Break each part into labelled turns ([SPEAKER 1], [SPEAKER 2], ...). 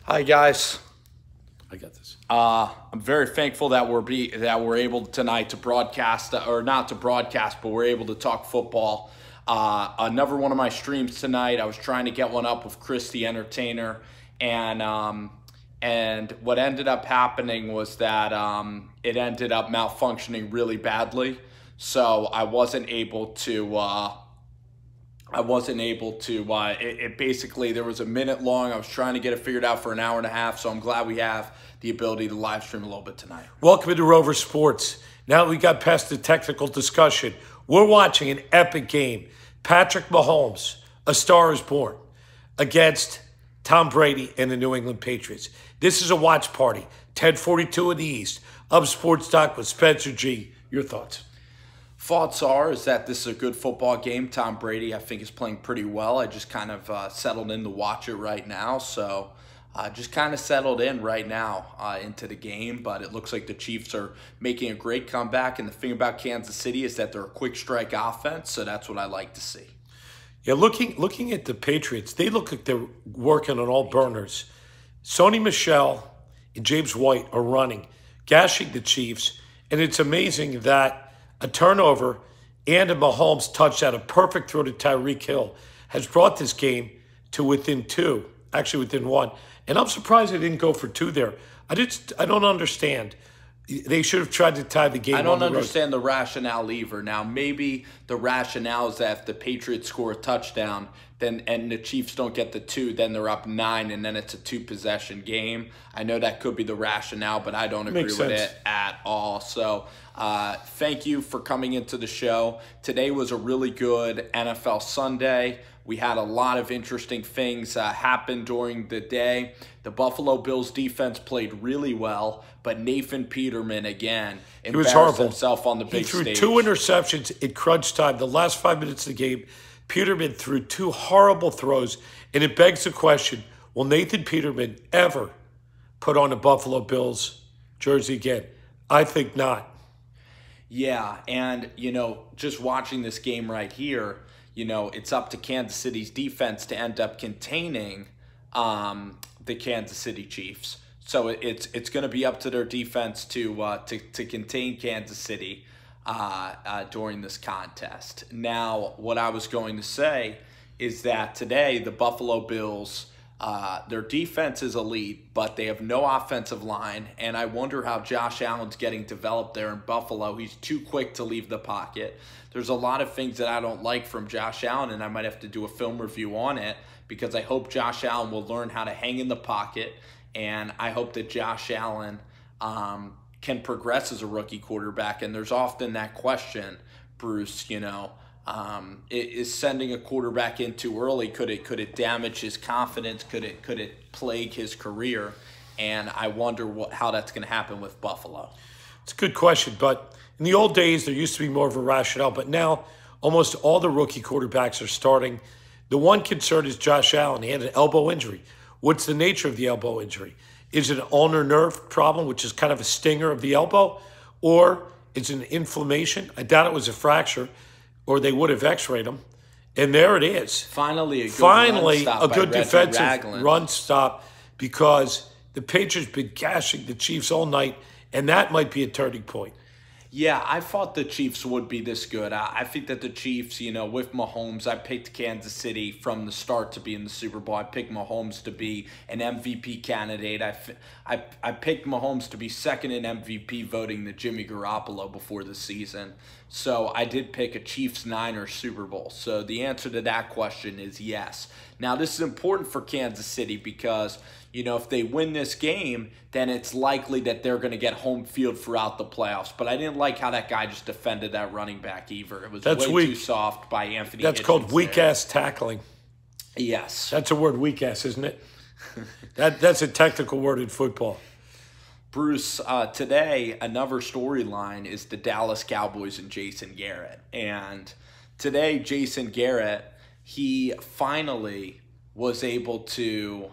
[SPEAKER 1] Hi guys.
[SPEAKER 2] I got this.
[SPEAKER 1] I'm very thankful that we're able tonight to broadcast, or not to broadcast, but we're able to talk football. Another one of my streams tonight. I was trying to get one up with Chris the Entertainer, and what ended up happening was that it ended up malfunctioning really badly. So I wasn't able to. It basically, there was a minute long. I was trying to get it figured out for an hour and a half. So I'm glad we have the ability to live stream a little bit tonight.
[SPEAKER 2] Welcome into Rover Sports. Now that we got past the technical discussion, we're watching an epic game. Patrick Mahomes, a star is born, against Tom Brady and the New England Patriots. This is a watch party. 1042 in the East. Up Sports Talk with Spencer G. Your thoughts?
[SPEAKER 1] Thoughts is that this is a good football game. Tom Brady, I think, is playing pretty well. I just kind of settled in to watch it right now. So just kind of settled in right now into the game. But it looks like the Chiefs are making a great comeback. And the thing about Kansas City is that they're a quick strike offense. So that's what I like to see.
[SPEAKER 2] Yeah, looking at the Patriots, they look like they're working on all burners. Sony Michel and James White are running, gashing the Chiefs. And it's amazing that a turnover and a Mahomes touchdown, a perfect throw to Tyreek Hill, has brought this game to within two, actually within one. And I'm surprised they didn't go for two there. I don't understand. They should have tried to tie the game.
[SPEAKER 1] I don't understand the rationale either. Now, maybe the rationale is that if the Patriots score a touchdown, and the Chiefs don't get the two, then they're up 9, and then it's a 2-possession game. I know that could be the rationale, but I don't agree with it at all. So thank you for coming into the show. Today was a really good NFL Sunday. We had a lot of interesting things happen during the day. The Buffalo Bills defense played really well, but Nathan Peterman, again, embarrassed himself on the big stage.
[SPEAKER 2] He threw 2 interceptions in crunch time. The last 5 minutes of the game, Peterman threw 2 horrible throws, and it begs the question, will Nathan Peterman ever put on a Buffalo Bills jersey again? I think not.
[SPEAKER 1] Yeah, and, just watching this game right here, it's up to Kansas City's defense to end up containing the Kansas City Chiefs. So it's going to be up to their defense to contain Kansas City during this contest. Now, what I was going to say is that today the Buffalo Bills, their defense is elite, but they have no offensive line, and I wonder how Josh Allen's getting developed there in Buffalo. He's too quick to leave the pocket. There's a lot of things that I don't like from Josh Allen, and I might have to do a film review on it because I hope Josh Allen will learn how to hang in the pocket, and I hope that Josh Allen can progress as a rookie quarterback. And there's often that question, Bruce, is sending a quarterback in too early, could it damage his confidence? Could it plague his career? And I wonder how that's going to happen with Buffalo.
[SPEAKER 2] It's a good question, but in the old days, there used to be more of a rationale, but now almost all the rookie quarterbacks are starting. The one concern is Josh Allen. He had an elbow injury. What's the nature of the elbow injury? Is it an ulnar nerve problem, which is kind of a stinger of the elbow, or is it an inflammation? I doubt it was a fracture, or they would have x-rayed him. And there it is.
[SPEAKER 1] Finally, a good
[SPEAKER 2] defensive run stop, because the Patriots been gashing the Chiefs all night, and that might be a turning point.
[SPEAKER 1] Yeah, I thought the Chiefs would be this good. I think that the Chiefs, with Mahomes, I picked Kansas City from the start to be in the Super Bowl. I picked Mahomes to be an MVP candidate. I picked Mahomes to be second in MVP voting to Jimmy Garoppolo before the season. So I did pick a Chiefs-Niners Super Bowl. So the answer to that question is yes. Now, this is important for Kansas City because, if they win this game, then it's likely that they're going to get home field throughout the playoffs. But I didn't like how that guy just defended that running back either. It was way too soft by Anthony Hitchens.
[SPEAKER 2] That's called weak-ass tackling.
[SPEAKER 1] Yes.
[SPEAKER 2] That's a word, weak-ass, isn't it? That's a technical word in football.
[SPEAKER 1] Bruce, today, another storyline is the Dallas Cowboys and Jason Garrett. And today, Jason Garrett, he finally was able to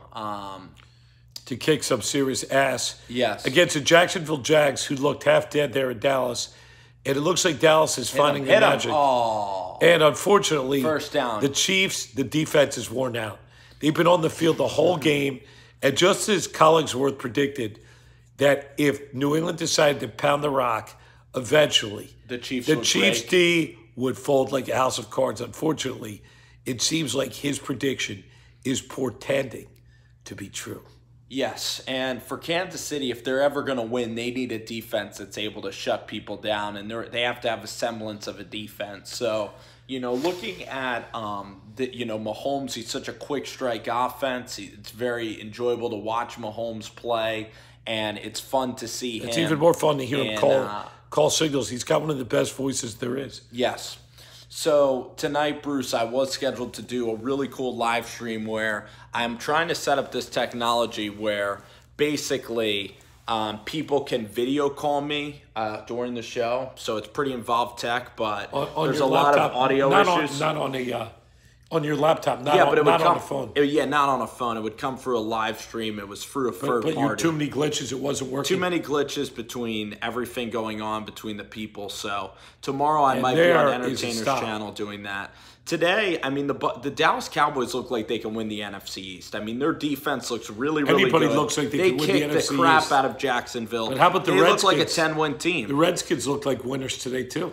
[SPEAKER 2] kick some serious ass.
[SPEAKER 1] Yes.
[SPEAKER 2] Against the Jacksonville Jags, who looked half dead there in Dallas. And it looks like Dallas is finding the magic.
[SPEAKER 1] Oh.
[SPEAKER 2] And unfortunately,
[SPEAKER 1] first down.
[SPEAKER 2] The Chiefs, the defense is worn out. They've been on the field the whole game. And just as Collingsworth predicted that if New England decided to pound the rock, eventually
[SPEAKER 1] The Chiefs
[SPEAKER 2] the
[SPEAKER 1] would
[SPEAKER 2] Chiefs
[SPEAKER 1] break.
[SPEAKER 2] D would fold like a house of cards. Unfortunately, it seems like his prediction is portending to be true.
[SPEAKER 1] Yes, and for Kansas City, if they're ever going to win, they need a defense that's able to shut people down, and they have to have a semblance of a defense. So, looking at Mahomes, he's such a quick strike offense. It's very enjoyable to watch Mahomes play, and it's fun to see him.
[SPEAKER 2] It's even more fun to hear him
[SPEAKER 1] And,
[SPEAKER 2] call signals. He's got one of the best voices there is.
[SPEAKER 1] Yes. So tonight, Bruce, I was scheduled to do a really cool live stream where I'm trying to set up this technology where basically people can video call me during the show. So it's pretty involved tech, but there's a lot of audio issues.
[SPEAKER 2] On your laptop, not on the phone.
[SPEAKER 1] Not on a phone. It would come through a live stream. It was through a third
[SPEAKER 2] But
[SPEAKER 1] party.
[SPEAKER 2] you had too many glitches. It wasn't working.
[SPEAKER 1] Too many glitches between everything going on between the people. So tomorrow I might be
[SPEAKER 2] there
[SPEAKER 1] on
[SPEAKER 2] is a
[SPEAKER 1] Entertainer's
[SPEAKER 2] stop.
[SPEAKER 1] channel doing that. Today, I mean, the Dallas Cowboys look like they can win the NFC East. I mean, their defense looks really, really
[SPEAKER 2] Anybody
[SPEAKER 1] good.
[SPEAKER 2] looks like they can win the
[SPEAKER 1] kicked the
[SPEAKER 2] NFC
[SPEAKER 1] crap
[SPEAKER 2] East.
[SPEAKER 1] out of Jacksonville.
[SPEAKER 2] But how about the
[SPEAKER 1] They look like a
[SPEAKER 2] Redskins?
[SPEAKER 1] 10-win
[SPEAKER 2] The
[SPEAKER 1] team.
[SPEAKER 2] Redskins look like winners today too.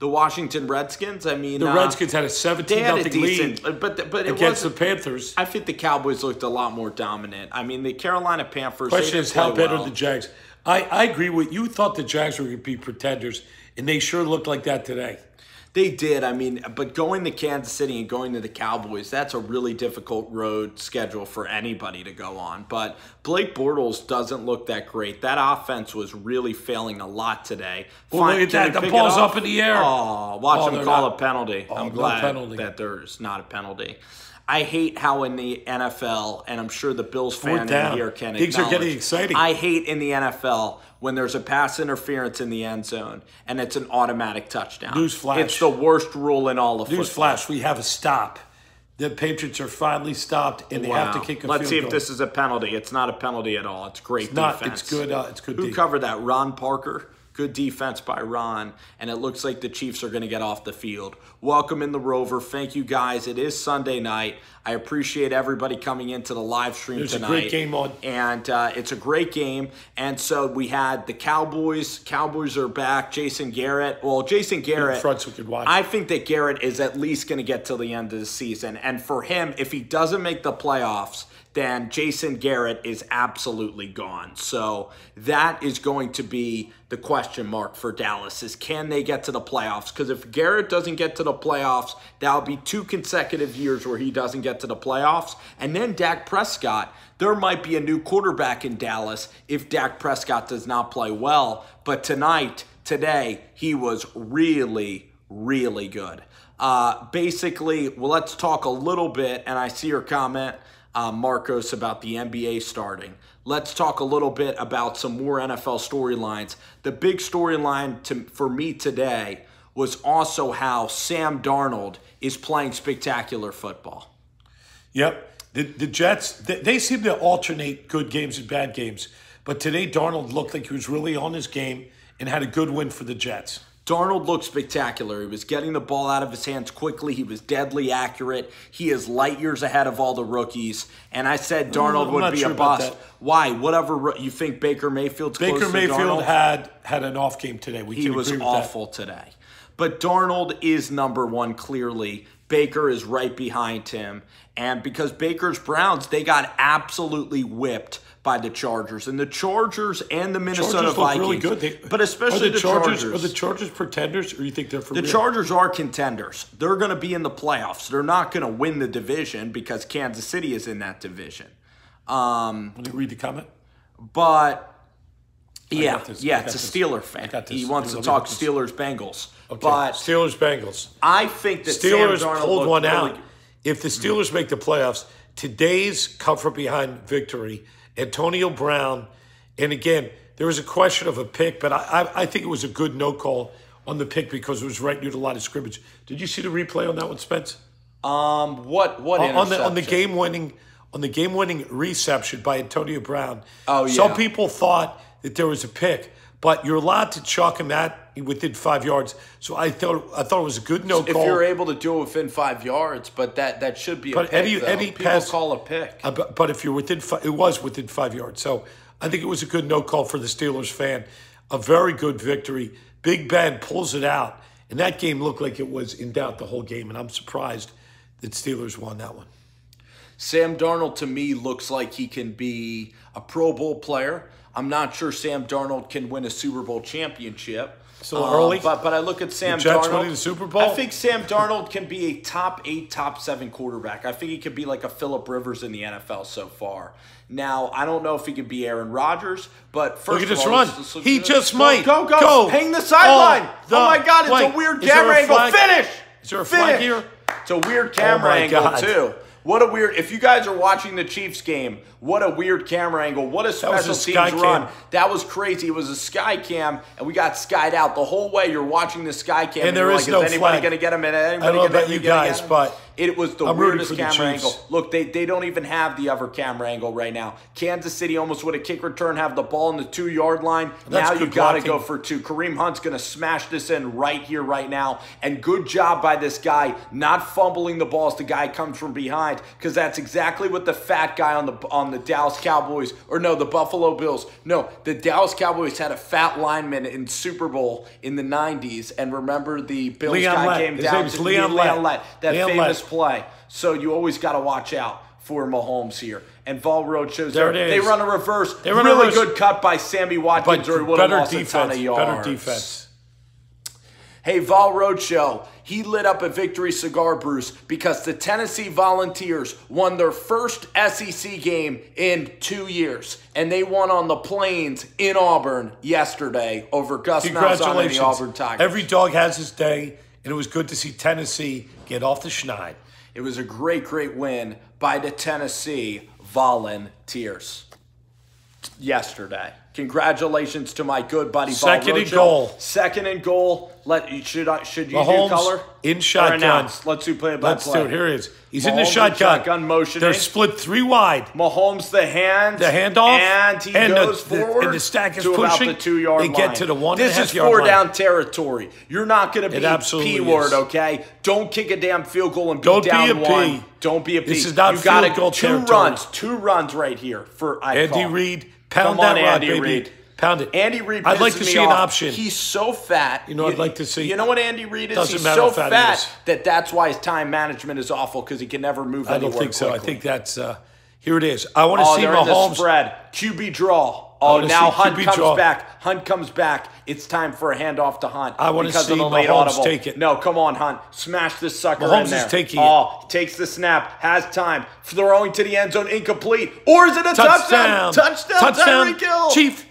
[SPEAKER 1] The Washington Redskins, I mean,
[SPEAKER 2] The Redskins had a
[SPEAKER 1] they had a
[SPEAKER 2] 17-0
[SPEAKER 1] decent,
[SPEAKER 2] lead
[SPEAKER 1] but it
[SPEAKER 2] against the
[SPEAKER 1] wasn't.
[SPEAKER 2] Panthers.
[SPEAKER 1] I think the Cowboys looked a lot more dominant. I mean, the Carolina Panthers.
[SPEAKER 2] Question
[SPEAKER 1] they
[SPEAKER 2] is,
[SPEAKER 1] didn't
[SPEAKER 2] how
[SPEAKER 1] play
[SPEAKER 2] bad are
[SPEAKER 1] well.
[SPEAKER 2] the Jags? I agree with you. Thought the Jags were going to be pretenders, and they sure looked like that today.
[SPEAKER 1] They did. I mean, but going to Kansas City and going to the Cowboys, that's a really difficult road schedule for anybody to go on. But Blake Bortles doesn't look that great. That offense was really failing a lot today.
[SPEAKER 2] Well, look at
[SPEAKER 1] Can
[SPEAKER 2] that.
[SPEAKER 1] we
[SPEAKER 2] The
[SPEAKER 1] pick
[SPEAKER 2] ball's
[SPEAKER 1] it
[SPEAKER 2] up in the air.
[SPEAKER 1] Oh, watch
[SPEAKER 2] Oh,
[SPEAKER 1] them
[SPEAKER 2] they're
[SPEAKER 1] call
[SPEAKER 2] not-
[SPEAKER 1] a penalty.
[SPEAKER 2] Oh,
[SPEAKER 1] I'm
[SPEAKER 2] no
[SPEAKER 1] glad
[SPEAKER 2] penalty.
[SPEAKER 1] that there's not a penalty. I hate how in the NFL, and I'm sure the Bills fan in
[SPEAKER 2] down.
[SPEAKER 1] here can
[SPEAKER 2] Things are
[SPEAKER 1] acknowledge,
[SPEAKER 2] getting exciting.
[SPEAKER 1] I hate in the NFL when there's a pass interference in the end zone and it's an automatic touchdown.
[SPEAKER 2] Newsflash.
[SPEAKER 1] It's the worst rule in all of football.
[SPEAKER 2] Newsflash: we have a stop. The Patriots are finally stopped, and they have to kick a
[SPEAKER 1] Let's
[SPEAKER 2] field
[SPEAKER 1] see
[SPEAKER 2] goal.
[SPEAKER 1] if this is a penalty. It's not a penalty at all. It's great
[SPEAKER 2] Not.
[SPEAKER 1] defense.
[SPEAKER 2] It's good. It's good.
[SPEAKER 1] Who
[SPEAKER 2] D.
[SPEAKER 1] covered that? Ron Parker. Good defense by Ron, and it looks like the Chiefs are going to get off the field. Welcome in the Rover. Thank you, guys. It is Sunday night. I appreciate everybody coming into the live stream
[SPEAKER 2] There's
[SPEAKER 1] tonight.
[SPEAKER 2] a great game on.
[SPEAKER 1] And it's a great game. And so we had the Cowboys. Cowboys are back. Jason Garrett. Well, Jason Garrett.
[SPEAKER 2] fronts we could watch.
[SPEAKER 1] I think that Garrett is at least going to get till the end of the season. And for him, if he doesn't make the playoffs, then Jason Garrett is absolutely gone. So that is going to be the question mark for Dallas is can they get to the playoffs? Because if Garrett doesn't get to the playoffs, that'll be 2 consecutive years where he doesn't get to the playoffs. And then Dak Prescott, there might be a new quarterback in Dallas if Dak Prescott does not play well. But today, he was really, really good. Basically, well, let's talk a little bit, and I see your comment, Marcos, about the NBA starting. Let's talk a little bit about some more NFL storylines. The big storyline for me today was also how Sam Darnold is playing spectacular football.
[SPEAKER 2] Yep. The Jets, they seem to alternate good games and bad games. But today, Darnold looked like he was really on his game and had a good win for the Jets.
[SPEAKER 1] Darnold looked spectacular. He was getting the ball out of his hands quickly. He was deadly accurate. He is light years ahead of all the rookies. And I said Darnold
[SPEAKER 2] I'm
[SPEAKER 1] would
[SPEAKER 2] not
[SPEAKER 1] be
[SPEAKER 2] sure
[SPEAKER 1] a
[SPEAKER 2] about
[SPEAKER 1] bust.
[SPEAKER 2] that.
[SPEAKER 1] Why? Whatever you think Baker Mayfield's close
[SPEAKER 2] Baker
[SPEAKER 1] to
[SPEAKER 2] Mayfield
[SPEAKER 1] Darnold?
[SPEAKER 2] had an off game today.
[SPEAKER 1] He was awful today. But Darnold is number one, clearly. Baker is right behind him. And because Baker's Browns, they got absolutely whipped by the Chargers. And the Chargers and the Minnesota
[SPEAKER 2] Chargers look
[SPEAKER 1] Vikings.
[SPEAKER 2] really good.
[SPEAKER 1] But especially the Chargers.
[SPEAKER 2] Are the Chargers pretenders, or you think they're for
[SPEAKER 1] The
[SPEAKER 2] real?
[SPEAKER 1] Chargers are contenders. They're going to be in the playoffs. They're not going to win the division because Kansas City is in that division.
[SPEAKER 2] When you read the comment?
[SPEAKER 1] But yeah,
[SPEAKER 2] got this.
[SPEAKER 1] yeah,
[SPEAKER 2] I got
[SPEAKER 1] it's a
[SPEAKER 2] this.
[SPEAKER 1] Steeler
[SPEAKER 2] I
[SPEAKER 1] fan.
[SPEAKER 2] got this.
[SPEAKER 1] He wants to
[SPEAKER 2] Let me
[SPEAKER 1] talk
[SPEAKER 2] get this.
[SPEAKER 1] Steelers-Bengals.
[SPEAKER 2] Okay.
[SPEAKER 1] But
[SPEAKER 2] Steelers Bengals.
[SPEAKER 1] I think that
[SPEAKER 2] Steelers
[SPEAKER 1] Sam Darnold
[SPEAKER 2] pulled
[SPEAKER 1] looked
[SPEAKER 2] one
[SPEAKER 1] really
[SPEAKER 2] out.
[SPEAKER 1] good.
[SPEAKER 2] If the Steelers make the playoffs, today's come from behind victory, Antonio Brown, and again, there was a question of a pick, but I think it was a good no call on the pick because it was right near the line of scrimmage. Did you see the replay on that one, Spence?
[SPEAKER 1] What
[SPEAKER 2] on the
[SPEAKER 1] interception?
[SPEAKER 2] game winning reception by Antonio Brown.
[SPEAKER 1] Oh, yeah.
[SPEAKER 2] Some people thought that there was a pick, but you're allowed to chalk him that within 5 yards. So I thought it was a good no
[SPEAKER 1] If
[SPEAKER 2] call.
[SPEAKER 1] you're able to do it within 5 yards, but that should be a
[SPEAKER 2] But
[SPEAKER 1] pick, though.
[SPEAKER 2] any
[SPEAKER 1] People
[SPEAKER 2] pass-
[SPEAKER 1] call a pick.
[SPEAKER 2] But if you're within, it was within 5 yards. So I think it was a good no call for the Steelers fan. A very good victory. Big Ben pulls it out, and that game looked like it was in doubt the whole game. And I'm surprised that Steelers won that one.
[SPEAKER 1] Sam Darnold, to me, looks like he can be a Pro Bowl player. I'm not sure Sam Darnold can win a Super Bowl championship.
[SPEAKER 2] So early?
[SPEAKER 1] But I look at Sam
[SPEAKER 2] Jets
[SPEAKER 1] Darnold.
[SPEAKER 2] winning the Super Bowl?
[SPEAKER 1] I think Sam Darnold can be a top 8, top 7 quarterback. I think he could be like a Phillip Rivers in the NFL so far. Now, I don't know if he could be Aaron Rodgers, but first
[SPEAKER 2] Look at
[SPEAKER 1] of
[SPEAKER 2] this
[SPEAKER 1] all,
[SPEAKER 2] run.
[SPEAKER 1] let's
[SPEAKER 2] just might.
[SPEAKER 1] Go. Hang the sideline. Oh my God,
[SPEAKER 2] flag.
[SPEAKER 1] it's a weird
[SPEAKER 2] Is there
[SPEAKER 1] camera
[SPEAKER 2] a
[SPEAKER 1] angle.
[SPEAKER 2] flag?
[SPEAKER 1] Finish.
[SPEAKER 2] Is there a flag here?
[SPEAKER 1] It's a weird camera
[SPEAKER 2] my
[SPEAKER 1] angle,
[SPEAKER 2] God.
[SPEAKER 1] too. What a weird, if you guys are watching the Chiefs game, what a weird camera angle. What a
[SPEAKER 2] was
[SPEAKER 1] special
[SPEAKER 2] a
[SPEAKER 1] teams
[SPEAKER 2] sky
[SPEAKER 1] run.
[SPEAKER 2] cam.
[SPEAKER 1] That was crazy. It was a sky cam, and we got skied out. The whole way you're watching the sky cam,
[SPEAKER 2] And there
[SPEAKER 1] you're
[SPEAKER 2] is
[SPEAKER 1] like,
[SPEAKER 2] no
[SPEAKER 1] is anybody
[SPEAKER 2] flag.
[SPEAKER 1] going to get him? Is
[SPEAKER 2] I
[SPEAKER 1] anybody
[SPEAKER 2] don't know
[SPEAKER 1] gonna-
[SPEAKER 2] about you
[SPEAKER 1] gonna
[SPEAKER 2] guys,
[SPEAKER 1] get him?
[SPEAKER 2] but
[SPEAKER 1] It was the
[SPEAKER 2] I'm rooting
[SPEAKER 1] weirdest
[SPEAKER 2] for the
[SPEAKER 1] camera
[SPEAKER 2] Chiefs.
[SPEAKER 1] angle. Look, they don't even have the other camera angle right now. Kansas City almost with a kick return have the ball in the 2-yard line.
[SPEAKER 2] That's
[SPEAKER 1] Now you
[SPEAKER 2] good
[SPEAKER 1] got to
[SPEAKER 2] blocking.
[SPEAKER 1] go for 2. Kareem Hunt's going to smash this in right here, right now. And good job by this guy not fumbling the ball as the guy comes from behind, because that's exactly what the fat guy on the Dallas Cowboys, or no, the Buffalo Bills. No, the Dallas Cowboys had a fat lineman in Super Bowl in the 90s. And remember the Bills
[SPEAKER 2] Leon
[SPEAKER 1] guy
[SPEAKER 2] Lett.
[SPEAKER 1] came
[SPEAKER 2] His
[SPEAKER 1] down
[SPEAKER 2] name's
[SPEAKER 1] to
[SPEAKER 2] Leon Lett.
[SPEAKER 1] that
[SPEAKER 2] Leon
[SPEAKER 1] famous
[SPEAKER 2] Lett.
[SPEAKER 1] play. So you always got to watch out for Mahomes here. And Vol Road shows
[SPEAKER 2] There it is.
[SPEAKER 1] they run a reverse.
[SPEAKER 2] They run a
[SPEAKER 1] really
[SPEAKER 2] reverse.
[SPEAKER 1] good cut by Sammy Watkins, or he
[SPEAKER 2] But
[SPEAKER 1] would have
[SPEAKER 2] better
[SPEAKER 1] lost a ton of
[SPEAKER 2] defense.
[SPEAKER 1] yards.
[SPEAKER 2] Better defense.
[SPEAKER 1] Hey, Vol Roadshow, he lit up a Victory Cigar, Bruce, because the Tennessee Volunteers won their first SEC game in 2 years. And they won on the Plains in Auburn yesterday over Gus Malzahn and the
[SPEAKER 2] Congratulations.
[SPEAKER 1] Auburn Tigers.
[SPEAKER 2] Every dog has his day, and it was good to see Tennessee get off the schneid.
[SPEAKER 1] It was a great, great win by the Tennessee Volunteers yesterday. Congratulations to my good buddy
[SPEAKER 2] Second
[SPEAKER 1] Vol
[SPEAKER 2] and
[SPEAKER 1] Roadshow.
[SPEAKER 2] goal.
[SPEAKER 1] Second and goal. Should you
[SPEAKER 2] Mahomes
[SPEAKER 1] do color?
[SPEAKER 2] in
[SPEAKER 1] Or
[SPEAKER 2] shotgun.
[SPEAKER 1] announce? Let's do play by
[SPEAKER 2] Let's
[SPEAKER 1] play.
[SPEAKER 2] do it. Here he is. He's in the
[SPEAKER 1] Mahomes in
[SPEAKER 2] shotgun.
[SPEAKER 1] shotgun motioning.
[SPEAKER 2] They're split 3 wide.
[SPEAKER 1] Mahomes the handoff,
[SPEAKER 2] And
[SPEAKER 1] he
[SPEAKER 2] the-
[SPEAKER 1] goes
[SPEAKER 2] the-
[SPEAKER 1] forward.
[SPEAKER 2] and the stack is
[SPEAKER 1] to
[SPEAKER 2] pushing.
[SPEAKER 1] about the 2-yard
[SPEAKER 2] They
[SPEAKER 1] line.
[SPEAKER 2] get to the 1.5
[SPEAKER 1] This is
[SPEAKER 2] yard
[SPEAKER 1] 4
[SPEAKER 2] line.
[SPEAKER 1] down territory. You're not going to
[SPEAKER 2] It
[SPEAKER 1] be
[SPEAKER 2] absolutely
[SPEAKER 1] P word,
[SPEAKER 2] is.
[SPEAKER 1] okay? Don't kick a damn field goal and be
[SPEAKER 2] Don't be
[SPEAKER 1] down
[SPEAKER 2] a P.
[SPEAKER 1] 1. Don't be a P.
[SPEAKER 2] This is not
[SPEAKER 1] you gotta,
[SPEAKER 2] field goal
[SPEAKER 1] 2
[SPEAKER 2] territory.
[SPEAKER 1] 2 runs right here for
[SPEAKER 2] Andy Reid, pound
[SPEAKER 1] Come on,
[SPEAKER 2] that rock,
[SPEAKER 1] Andy
[SPEAKER 2] baby.
[SPEAKER 1] Reid.
[SPEAKER 2] Pound it.
[SPEAKER 1] Andy Reid.
[SPEAKER 2] I'd like
[SPEAKER 1] pisses
[SPEAKER 2] to
[SPEAKER 1] me
[SPEAKER 2] see an
[SPEAKER 1] off.
[SPEAKER 2] option.
[SPEAKER 1] He's so fat.
[SPEAKER 2] You know, I'd like to see-
[SPEAKER 1] You know what Andy Reid is?
[SPEAKER 2] Doesn't
[SPEAKER 1] He's
[SPEAKER 2] matter
[SPEAKER 1] so
[SPEAKER 2] how fat he
[SPEAKER 1] fat
[SPEAKER 2] is.
[SPEAKER 1] that's why his time management is awful, because he can never move
[SPEAKER 2] I
[SPEAKER 1] anywhere
[SPEAKER 2] don't think so. I
[SPEAKER 1] quickly.
[SPEAKER 2] think that's here it is. I want to
[SPEAKER 1] Oh,
[SPEAKER 2] see
[SPEAKER 1] they're in the
[SPEAKER 2] Mahomes.
[SPEAKER 1] spread. QB draw.
[SPEAKER 2] I
[SPEAKER 1] Oh,
[SPEAKER 2] wanna
[SPEAKER 1] now
[SPEAKER 2] see
[SPEAKER 1] Hunt
[SPEAKER 2] QB
[SPEAKER 1] comes
[SPEAKER 2] draw.
[SPEAKER 1] back. Hunt comes back. It's time for a handoff to Hunt.
[SPEAKER 2] I wanna
[SPEAKER 1] because
[SPEAKER 2] see
[SPEAKER 1] of the late
[SPEAKER 2] Mahomes
[SPEAKER 1] audible.
[SPEAKER 2] take it.
[SPEAKER 1] No, come on, Hunt. Smash this sucker
[SPEAKER 2] Mahomes
[SPEAKER 1] in there.
[SPEAKER 2] is taking it.
[SPEAKER 1] Oh, takes the snap. Has time. Throwing to the end zone. Incomplete. Or is it a touchdown? Touchdown, Tyreek Hill.
[SPEAKER 2] Chief.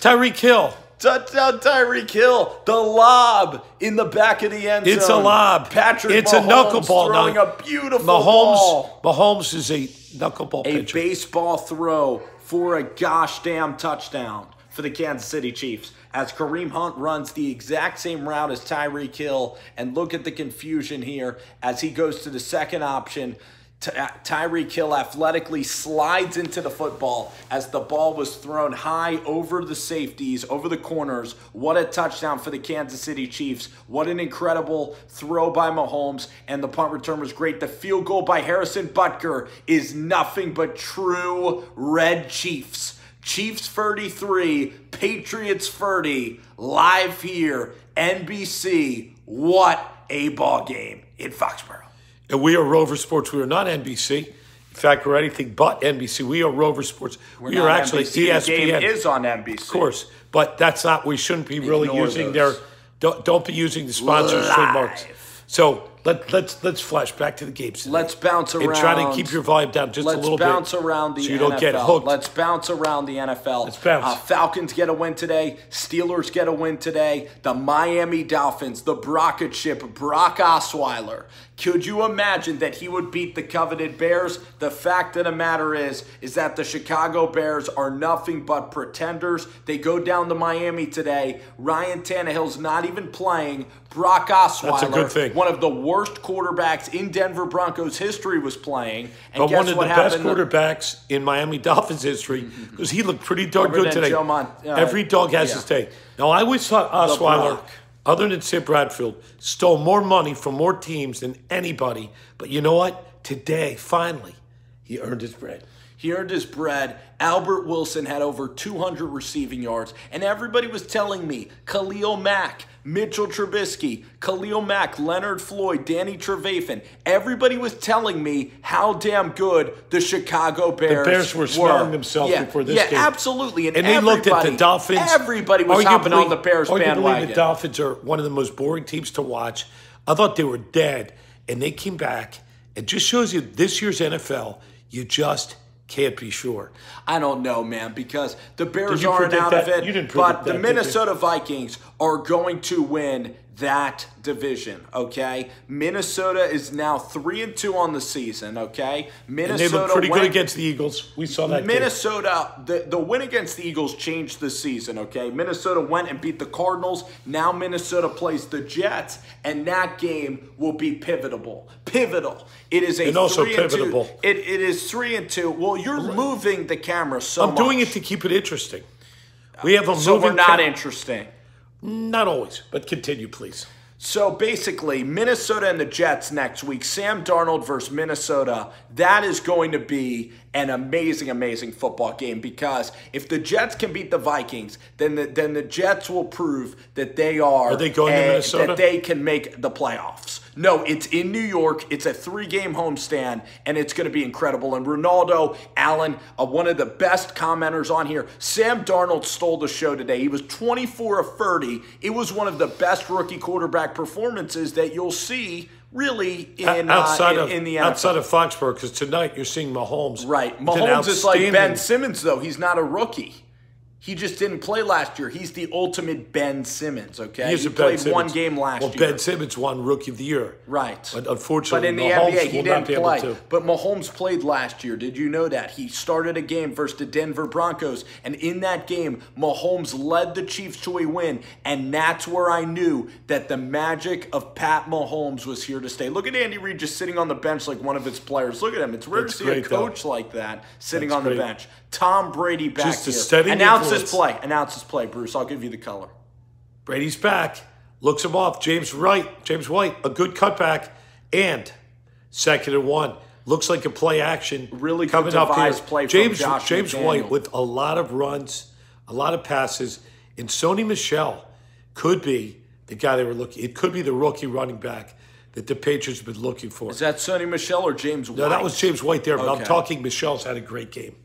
[SPEAKER 2] Tyreek Hill.
[SPEAKER 1] Touchdown, Tyreek Hill. The lob in the back of the end zone.
[SPEAKER 2] It's a lob.
[SPEAKER 1] Patrick
[SPEAKER 2] It's
[SPEAKER 1] Mahomes
[SPEAKER 2] a knuckleball.
[SPEAKER 1] throwing
[SPEAKER 2] Now,
[SPEAKER 1] a beautiful ball.
[SPEAKER 2] Mahomes is a knuckleball
[SPEAKER 1] A
[SPEAKER 2] pitcher.
[SPEAKER 1] baseball throw for a gosh damn touchdown for the Kansas City Chiefs, as Kareem Hunt runs the exact same route as Tyreek Hill. And look at the confusion here as he goes to the second option. Tyreek Hill athletically slides into the football as the ball was thrown high over the safeties, over the corners. What a touchdown for the Kansas City Chiefs. What an incredible throw by Mahomes, and the punt return was great. The field goal by Harrison Butker is nothing but true Red Chiefs. Chiefs 33, Patriots 30, live here, NBC. What a ball game in Foxborough.
[SPEAKER 2] And we are Rover Sports. We are not NBC. In fact, we're anything but NBC. We are Rover Sports. We are actually ESPN.
[SPEAKER 1] The game is on NBC.
[SPEAKER 2] Of course, but that's not. We shouldn't be really
[SPEAKER 1] Ignore
[SPEAKER 2] using
[SPEAKER 1] those.
[SPEAKER 2] Don't be using the sponsors'
[SPEAKER 1] Live.
[SPEAKER 2] trademarks. So let's flash back to the games. today.
[SPEAKER 1] Let's bounce around.
[SPEAKER 2] And try to keep your volume down just a little bit.
[SPEAKER 1] Let's bounce around the NFL.
[SPEAKER 2] so you don't get hooked.
[SPEAKER 1] Let's bounce around the NFL.
[SPEAKER 2] Let's bounce.
[SPEAKER 1] Falcons get a win today. Steelers get a win today. The Miami Dolphins, the rocket ship, Brock Osweiler. Could you imagine that he would beat the coveted Bears? The fact of the matter is that the Chicago Bears are nothing but pretenders. They go down to Miami today. Ryan Tannehill's not even playing. Brock Osweiler,
[SPEAKER 2] That's a good thing.
[SPEAKER 1] one of the worst worst quarterbacks in Denver Broncos history was playing. And
[SPEAKER 2] But
[SPEAKER 1] guess
[SPEAKER 2] one of the
[SPEAKER 1] what
[SPEAKER 2] best
[SPEAKER 1] happened?
[SPEAKER 2] quarterbacks in Miami Dolphins history, because he looked pretty darn good today. Every dog has his day. Now, I always thought Osweiler,
[SPEAKER 1] Brock.
[SPEAKER 2] other than Sid Bradfield, stole more money from more teams than anybody. But you know what? Today, finally, he earned his bread.
[SPEAKER 1] He earned his bread. Albert Wilson had over 200 receiving yards. And everybody was telling me, Khalil Mack, Mitchell Trubisky, Khalil Mack, Leonard Floyd, Danny Trevathan. Everybody was telling me how damn good the Chicago Bears were.
[SPEAKER 2] The Bears were smelling themselves before this game.
[SPEAKER 1] Yeah, absolutely.
[SPEAKER 2] And they looked at the Dolphins.
[SPEAKER 1] Everybody was hopping on the Bears bandwagon.
[SPEAKER 2] The Dolphins are one of the most boring teams to watch. I thought they were dead, and they came back. It just shows you this year's NFL, you just can't be sure.
[SPEAKER 1] I don't know, man, because the Bears
[SPEAKER 2] you
[SPEAKER 1] aren't
[SPEAKER 2] predict
[SPEAKER 1] out
[SPEAKER 2] that?
[SPEAKER 1] of
[SPEAKER 2] You
[SPEAKER 1] it,
[SPEAKER 2] didn't
[SPEAKER 1] but
[SPEAKER 2] predict
[SPEAKER 1] the
[SPEAKER 2] that, did you?
[SPEAKER 1] Minnesota Vikings are going to win that division, okay? Minnesota is now 3-2 on the season, okay? Minnesota
[SPEAKER 2] And they look pretty good against the Eagles. We saw that game.
[SPEAKER 1] Minnesota, the win against the Eagles changed the season, okay? Minnesota went and beat the Cardinals. Now Minnesota plays the Jets, and that game will be pivotal. It is a
[SPEAKER 2] And also
[SPEAKER 1] 3-2.
[SPEAKER 2] pivotable.
[SPEAKER 1] It is 3-2. Well, you're moving the camera so much.
[SPEAKER 2] I'm doing it to keep it interesting. We have a
[SPEAKER 1] So
[SPEAKER 2] moving
[SPEAKER 1] we're not
[SPEAKER 2] camera.
[SPEAKER 1] interesting.
[SPEAKER 2] Not always, but continue, please.
[SPEAKER 1] So basically, Minnesota and the Jets next week. Sam Darnold versus Minnesota. That is going to be an amazing, amazing football game, because if the Jets can beat the Vikings, then the Jets will prove that they are
[SPEAKER 2] they going to Minnesota?
[SPEAKER 1] that they can make the playoffs. No, it's in New York. It's a 3-game homestand, and it's going to be incredible. And Ronaldo Allen, one of the best commenters on here, Sam Darnold stole the show today. He was 24 of 30. It was one of the best rookie quarterback performances that you'll see really in the NFL.
[SPEAKER 2] Outside of Foxborough, because tonight you're seeing Mahomes.
[SPEAKER 1] Right. Mahomes is like Ben Simmons, though. He's not a rookie. He just didn't play last year. He's the ultimate Ben Simmons, okay? He played one game last year.
[SPEAKER 2] Well, Ben Simmons won Rookie of the Year.
[SPEAKER 1] Right.
[SPEAKER 2] But unfortunately,
[SPEAKER 1] in the
[SPEAKER 2] Mahomes
[SPEAKER 1] NBA, he
[SPEAKER 2] will not
[SPEAKER 1] didn't
[SPEAKER 2] be able
[SPEAKER 1] play.
[SPEAKER 2] to.
[SPEAKER 1] But Mahomes played last year. Did you know that? He started a game versus the Denver Broncos, and in that game, Mahomes led the Chiefs to a win, and that's where I knew that the magic of Pat Mahomes was here to stay. Look at Andy Reid just sitting on the bench like one of his players. Look at him. It's rare to see a coach like that sitting on the bench. Tom Brady back
[SPEAKER 2] Just a
[SPEAKER 1] here.
[SPEAKER 2] steady
[SPEAKER 1] Announce
[SPEAKER 2] influence.
[SPEAKER 1] this play. Announce this play, Bruce. I'll give you the color.
[SPEAKER 2] Brady's back. Looks him off. James White, a good cutback. And 2nd and 1. Looks like a play action.
[SPEAKER 1] Really good
[SPEAKER 2] coming up here.
[SPEAKER 1] devised play from Josh
[SPEAKER 2] James
[SPEAKER 1] McDaniel.
[SPEAKER 2] White with a lot of runs, a lot of passes. And Sony Michel could be the guy they were looking. It could be the rookie running back that the Patriots have been looking for.
[SPEAKER 1] Is that Sony Michel or James White?
[SPEAKER 2] No, that was James White there, but
[SPEAKER 1] Okay.
[SPEAKER 2] I'm talking Michel's had a great game.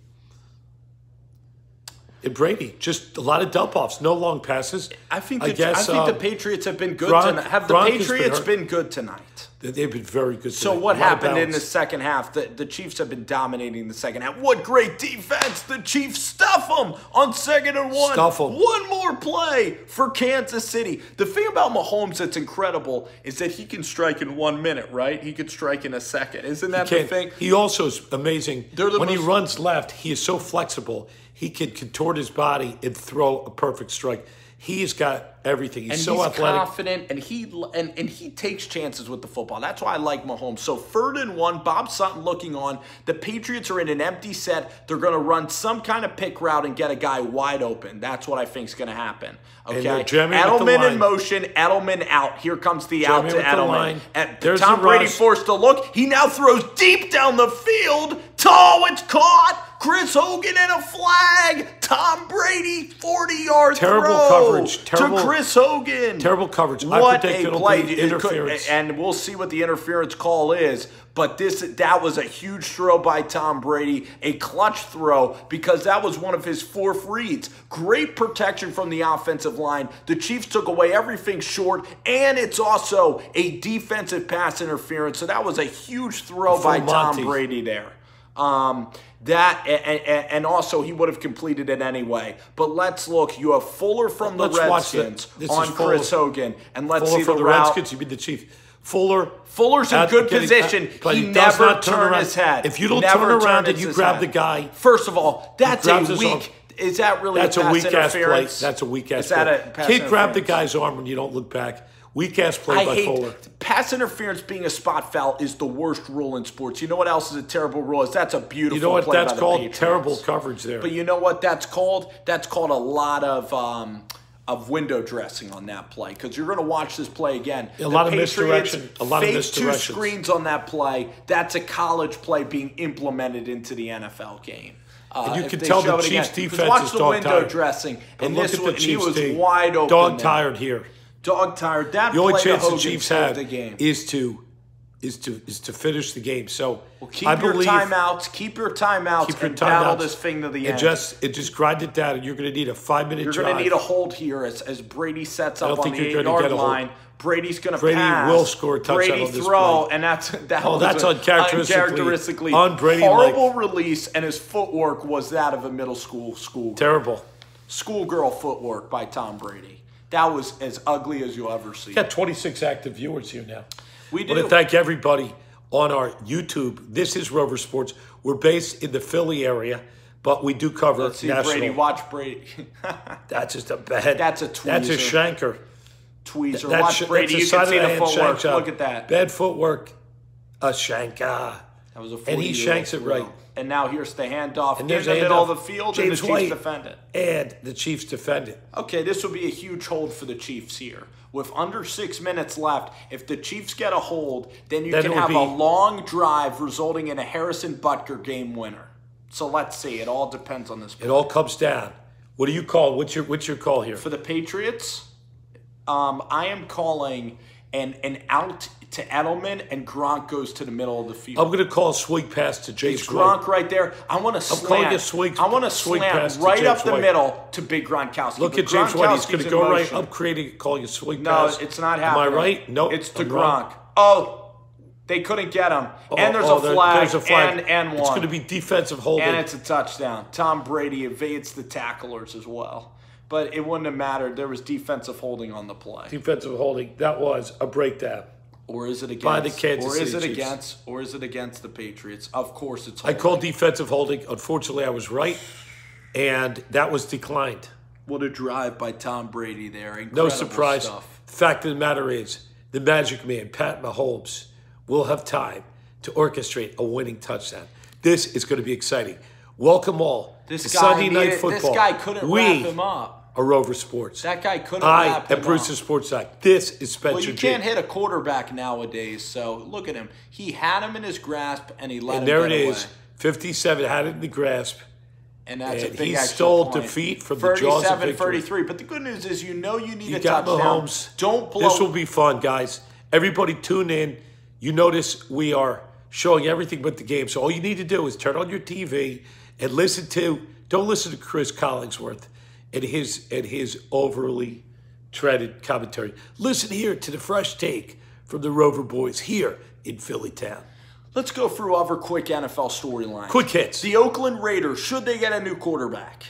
[SPEAKER 2] And Brady, just a lot of dump-offs, no long passes.
[SPEAKER 1] I think the Patriots have been good
[SPEAKER 2] Gronk-
[SPEAKER 1] tonight. Have the
[SPEAKER 2] Gronk has been
[SPEAKER 1] Patriots
[SPEAKER 2] hurt.
[SPEAKER 1] been good tonight?
[SPEAKER 2] They've been very good.
[SPEAKER 1] So
[SPEAKER 2] tonight.
[SPEAKER 1] what
[SPEAKER 2] A lot of
[SPEAKER 1] happened in the
[SPEAKER 2] balance.
[SPEAKER 1] second half? The Chiefs have been dominating the second half. What great defense! The Chiefs stuff them on 2nd and 1.
[SPEAKER 2] Stuff 'em.
[SPEAKER 1] One more play for Kansas City. The thing about Mahomes that's incredible is that he can strike in 1 minute, right? He could strike in a second. Isn't that the thing?
[SPEAKER 2] He also is amazing. When he
[SPEAKER 1] most-
[SPEAKER 2] runs left, he is so flexible. He can contort his body and throw a perfect strike. He's got everything. He's so athletic.
[SPEAKER 1] Confident, and he takes chances with the football. That's why I like Mahomes. So 3rd and 1, Bob Sutton looking on. The Patriots are in an empty set. They're going to run some kind of pick route and get a guy wide open. That's what I think is going to happen.
[SPEAKER 2] And
[SPEAKER 1] Okay,
[SPEAKER 2] they're jamming with the
[SPEAKER 1] Edelman
[SPEAKER 2] line.
[SPEAKER 1] in motion. Edelman out. Here comes the out
[SPEAKER 2] Jamming
[SPEAKER 1] to
[SPEAKER 2] with the
[SPEAKER 1] Edelman.
[SPEAKER 2] line.
[SPEAKER 1] And
[SPEAKER 2] There's
[SPEAKER 1] Tom
[SPEAKER 2] the
[SPEAKER 1] Brady
[SPEAKER 2] rush.
[SPEAKER 1] forced to look. He now throws deep down the field. It's caught. Chris Hogan and a flag. Tom Brady, 40-yard
[SPEAKER 2] Terrible
[SPEAKER 1] throw
[SPEAKER 2] coverage.
[SPEAKER 1] to Chris Hogan.
[SPEAKER 2] Terrible coverage. I
[SPEAKER 1] What
[SPEAKER 2] predict
[SPEAKER 1] a
[SPEAKER 2] it'll
[SPEAKER 1] play.
[SPEAKER 2] be interference.
[SPEAKER 1] And we'll see what the interference call is. But that was a huge throw by Tom Brady, a clutch throw, because that was one of his 4 reads. Great protection from the offensive line. The Chiefs took away everything short, and it's also a defensive pass interference. So that was a huge throw by Tom Brady there. And also he would have completed it anyway. But let's look. You have Fuller from the Redskins on Chris Hogan, and let's see
[SPEAKER 2] from
[SPEAKER 1] the
[SPEAKER 2] the
[SPEAKER 1] route.
[SPEAKER 2] Redskins. You beat the Chief. Fuller's
[SPEAKER 1] in good position.
[SPEAKER 2] But
[SPEAKER 1] he
[SPEAKER 2] does
[SPEAKER 1] never
[SPEAKER 2] not turn
[SPEAKER 1] turned
[SPEAKER 2] around.
[SPEAKER 1] his head.
[SPEAKER 2] If you don't
[SPEAKER 1] Never
[SPEAKER 2] turn around
[SPEAKER 1] turned
[SPEAKER 2] and you
[SPEAKER 1] his
[SPEAKER 2] grab
[SPEAKER 1] head.
[SPEAKER 2] the guy,
[SPEAKER 1] First of all, that's
[SPEAKER 2] grabs
[SPEAKER 1] a
[SPEAKER 2] his
[SPEAKER 1] weak.
[SPEAKER 2] arm.
[SPEAKER 1] Is that really
[SPEAKER 2] that's
[SPEAKER 1] a
[SPEAKER 2] a
[SPEAKER 1] pass
[SPEAKER 2] weak ass play.
[SPEAKER 1] interference?
[SPEAKER 2] That's a weak ass
[SPEAKER 1] Is that
[SPEAKER 2] play.
[SPEAKER 1] a pass
[SPEAKER 2] Can't grab the
[SPEAKER 1] interference?
[SPEAKER 2] guy's arm when you don't look back. Weak-ass play by Fuller.
[SPEAKER 1] Pass interference being a spot foul is the worst rule in sports. You know what else is a terrible rule? That's a beautiful
[SPEAKER 2] You know what
[SPEAKER 1] play
[SPEAKER 2] that's
[SPEAKER 1] by the
[SPEAKER 2] called?
[SPEAKER 1] Patriots.
[SPEAKER 2] Terrible coverage there.
[SPEAKER 1] But you know what that's called? That's called a lot of window dressing on that play, because you're going to watch this play again.
[SPEAKER 2] A lot of misdirection. A lot of
[SPEAKER 1] misdirection. 2
[SPEAKER 2] misdirections.
[SPEAKER 1] screens on that play. That's a college play being implemented into the NFL game.
[SPEAKER 2] And you can tell the Chiefs' defense
[SPEAKER 1] watch
[SPEAKER 2] is
[SPEAKER 1] the
[SPEAKER 2] dog
[SPEAKER 1] window
[SPEAKER 2] tired.
[SPEAKER 1] dressing, and
[SPEAKER 2] Look
[SPEAKER 1] this
[SPEAKER 2] at the
[SPEAKER 1] one, he
[SPEAKER 2] Chiefs'
[SPEAKER 1] was
[SPEAKER 2] team.
[SPEAKER 1] wide open.
[SPEAKER 2] Dog
[SPEAKER 1] there.
[SPEAKER 2] tired here.
[SPEAKER 1] Dog tired. That
[SPEAKER 2] The only
[SPEAKER 1] play
[SPEAKER 2] chance
[SPEAKER 1] to
[SPEAKER 2] the
[SPEAKER 1] Hogan
[SPEAKER 2] Chiefs
[SPEAKER 1] saved
[SPEAKER 2] have
[SPEAKER 1] the game.
[SPEAKER 2] is to finish the game. So
[SPEAKER 1] Keep
[SPEAKER 2] I
[SPEAKER 1] your
[SPEAKER 2] believe
[SPEAKER 1] timeouts. Keep your timeouts and battle this thing to the end.
[SPEAKER 2] It just grind it down, and you're going to need a 5-minute drive.
[SPEAKER 1] You're going to need a hold here as Brady sets up on the 8-yard line. Brady's going to pass.
[SPEAKER 2] Brady will score a touchdown
[SPEAKER 1] Brady
[SPEAKER 2] on this
[SPEAKER 1] throw,
[SPEAKER 2] play.
[SPEAKER 1] and that's
[SPEAKER 2] uncharacteristically
[SPEAKER 1] horrible release, and his footwork was that of a middle school.
[SPEAKER 2] Terrible.
[SPEAKER 1] Schoolgirl footwork by Tom Brady. That was as ugly as you'll ever see.
[SPEAKER 2] We got 26 active viewers here now.
[SPEAKER 1] We do.
[SPEAKER 2] I want to thank everybody on our YouTube. This is Rover Sports. We're based in the Philly area, but we do cover
[SPEAKER 1] Let's see
[SPEAKER 2] national.
[SPEAKER 1] Brady. Watch Brady.
[SPEAKER 2] That's just a bad.
[SPEAKER 1] That's a tweezer.
[SPEAKER 2] That's a shanker.
[SPEAKER 1] Tweezer. Watch Brady. You can see the footwork. Look at that.
[SPEAKER 2] Bad footwork. A shanker.
[SPEAKER 1] That was a 40-year-old
[SPEAKER 2] and he shanks it right.
[SPEAKER 1] And now here's the handoff in the
[SPEAKER 2] there's a
[SPEAKER 1] middle of
[SPEAKER 2] handoff.
[SPEAKER 1] the field,
[SPEAKER 2] James
[SPEAKER 1] and the Chiefs defend it.
[SPEAKER 2] And the Chiefs defend it.
[SPEAKER 1] Okay, this would be a huge hold for the Chiefs here. With under 6 minutes left, if the Chiefs get a hold, then you can have a long drive resulting in a Harrison Butker game winner. So let's see. It all depends on this play.
[SPEAKER 2] It all comes down. What do you call? What's your call here?
[SPEAKER 1] For the Patriots, I am calling an out to Edelman, and Gronk goes to the middle of the field.
[SPEAKER 2] I'm going to call a swing pass to James
[SPEAKER 1] It's Gronk
[SPEAKER 2] White.
[SPEAKER 1] right there. I want to slant.
[SPEAKER 2] calling a swing pass to
[SPEAKER 1] right
[SPEAKER 2] James
[SPEAKER 1] up the
[SPEAKER 2] White.
[SPEAKER 1] middle to Big Gronkowski.
[SPEAKER 2] Look at James White. He's going to go right. I'm calling a swing pass.
[SPEAKER 1] No, it's not happening.
[SPEAKER 2] Am I right? No,
[SPEAKER 1] it's to
[SPEAKER 2] I'm
[SPEAKER 1] Gronk.
[SPEAKER 2] wrong.
[SPEAKER 1] Oh, they couldn't get him. And there's a flag.
[SPEAKER 2] There's a flag.
[SPEAKER 1] And one.
[SPEAKER 2] It's going to be defensive holding.
[SPEAKER 1] And it's a touchdown. Tom Brady evades the tacklers as well. But it wouldn't have mattered. There was defensive holding on the play.
[SPEAKER 2] Defensive holding. That was a breakdown.
[SPEAKER 1] Or is it against?
[SPEAKER 2] By the Kansas City
[SPEAKER 1] Chiefs. Or is it against the Patriots? Of course it's
[SPEAKER 2] holding. I called defensive holding. Unfortunately, I was right. And that was declined.
[SPEAKER 1] What a drive by Tom Brady there. Incredible
[SPEAKER 2] no surprise.
[SPEAKER 1] Stuff.
[SPEAKER 2] The fact of the matter is, the Magic Man, Pat Mahomes, will have time to orchestrate a winning touchdown. This is going to be exciting. Welcome all to Sunday Night Football.
[SPEAKER 1] This guy couldn't wrap him up.
[SPEAKER 2] A Rover Sports.
[SPEAKER 1] That guy couldn't wrap him
[SPEAKER 2] at Brewster Sports Side. This is Spencer.
[SPEAKER 1] Well, you can't hit a quarterback nowadays. So look at him. He had him in his grasp, and he let him get away.
[SPEAKER 2] And there it is. 57 had it in the grasp.
[SPEAKER 1] And that's a big
[SPEAKER 2] he
[SPEAKER 1] extra
[SPEAKER 2] stole
[SPEAKER 1] point.
[SPEAKER 2] defeat from the jaws of victory.
[SPEAKER 1] 37-33. But the good news is, you need a
[SPEAKER 2] got
[SPEAKER 1] touchdown.
[SPEAKER 2] Mahomes.
[SPEAKER 1] Don't blow.
[SPEAKER 2] This will be fun, guys. Everybody tune in. You notice we are showing everything but the game. So all you need to do is turn on your TV and don't listen to Chris Collingsworth and his overly treaded commentary. Listen here to the fresh take from the Rover Boys here in Philly town.
[SPEAKER 1] Let's go through other quick NFL storylines.
[SPEAKER 2] Quick hits.
[SPEAKER 1] The Oakland Raiders, should they get a new quarterback?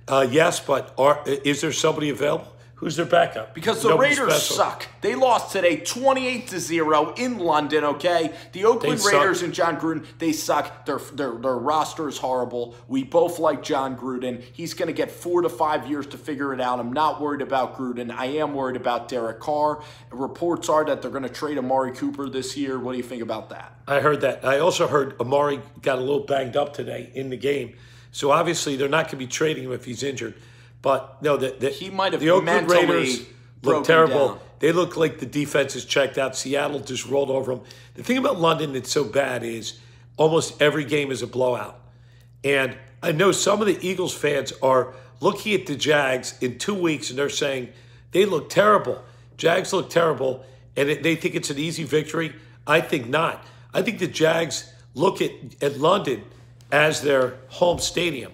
[SPEAKER 2] Yes, but is there somebody available? Who's their backup?
[SPEAKER 1] Because the Raiders suck. They lost today 28-0 in London, okay? The Oakland Raiders and John Gruden, they suck. Their roster is horrible. We both like John Gruden. He's going to get 4 to 5 years to figure it out. I'm not worried about Gruden. I am worried about Derek Carr. Reports are that they're going to trade Amari Cooper this year. What do you think about that?
[SPEAKER 2] I heard that. I also heard Amari got a little banged up today in the game. So obviously they're not going to be trading him if he's injured. But no,
[SPEAKER 1] he might have
[SPEAKER 2] the Oakland Raiders look terrible.
[SPEAKER 1] Down.
[SPEAKER 2] They look like the defense is checked out. Seattle just rolled over them. The thing about London that's so bad is almost every game is a blowout. And I know some of the Eagles fans are looking at the Jags in 2 weeks and they're saying they look terrible. Jags look terrible, and they think it's an easy victory. I think not. I think the Jags look at London as their home stadium.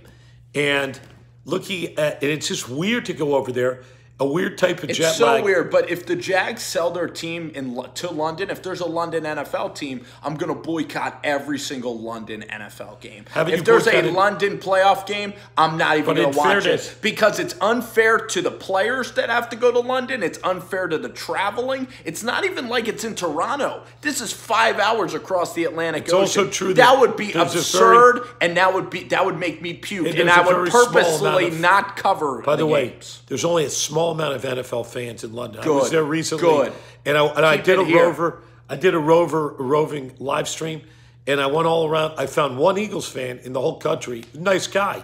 [SPEAKER 2] And looking at, and it's just weird to go over there, a weird type of jet lag.
[SPEAKER 1] It's so weird, but if the Jags sell their team to London, if there's a London NFL team, I'm going to boycott every single London NFL game. If there's a London playoff game, I'm not even going to watch it. Because it's unfair to the players that have to go to London. It's unfair to the traveling. It's not even like it's in Toronto. This is 5 hours across the Atlantic Ocean.
[SPEAKER 2] It's also true
[SPEAKER 1] that would be absurd, and that would make me puke, and I would purposely not cover
[SPEAKER 2] By the way,
[SPEAKER 1] games.
[SPEAKER 2] there's only a small small amount of NFL fans in London. I was there recently,
[SPEAKER 1] Good.
[SPEAKER 2] and I
[SPEAKER 1] Keep
[SPEAKER 2] did
[SPEAKER 1] it
[SPEAKER 2] a
[SPEAKER 1] here.
[SPEAKER 2] rover. I did a roving live stream, and I went all around. I found one Eagles fan in the whole country, nice guy,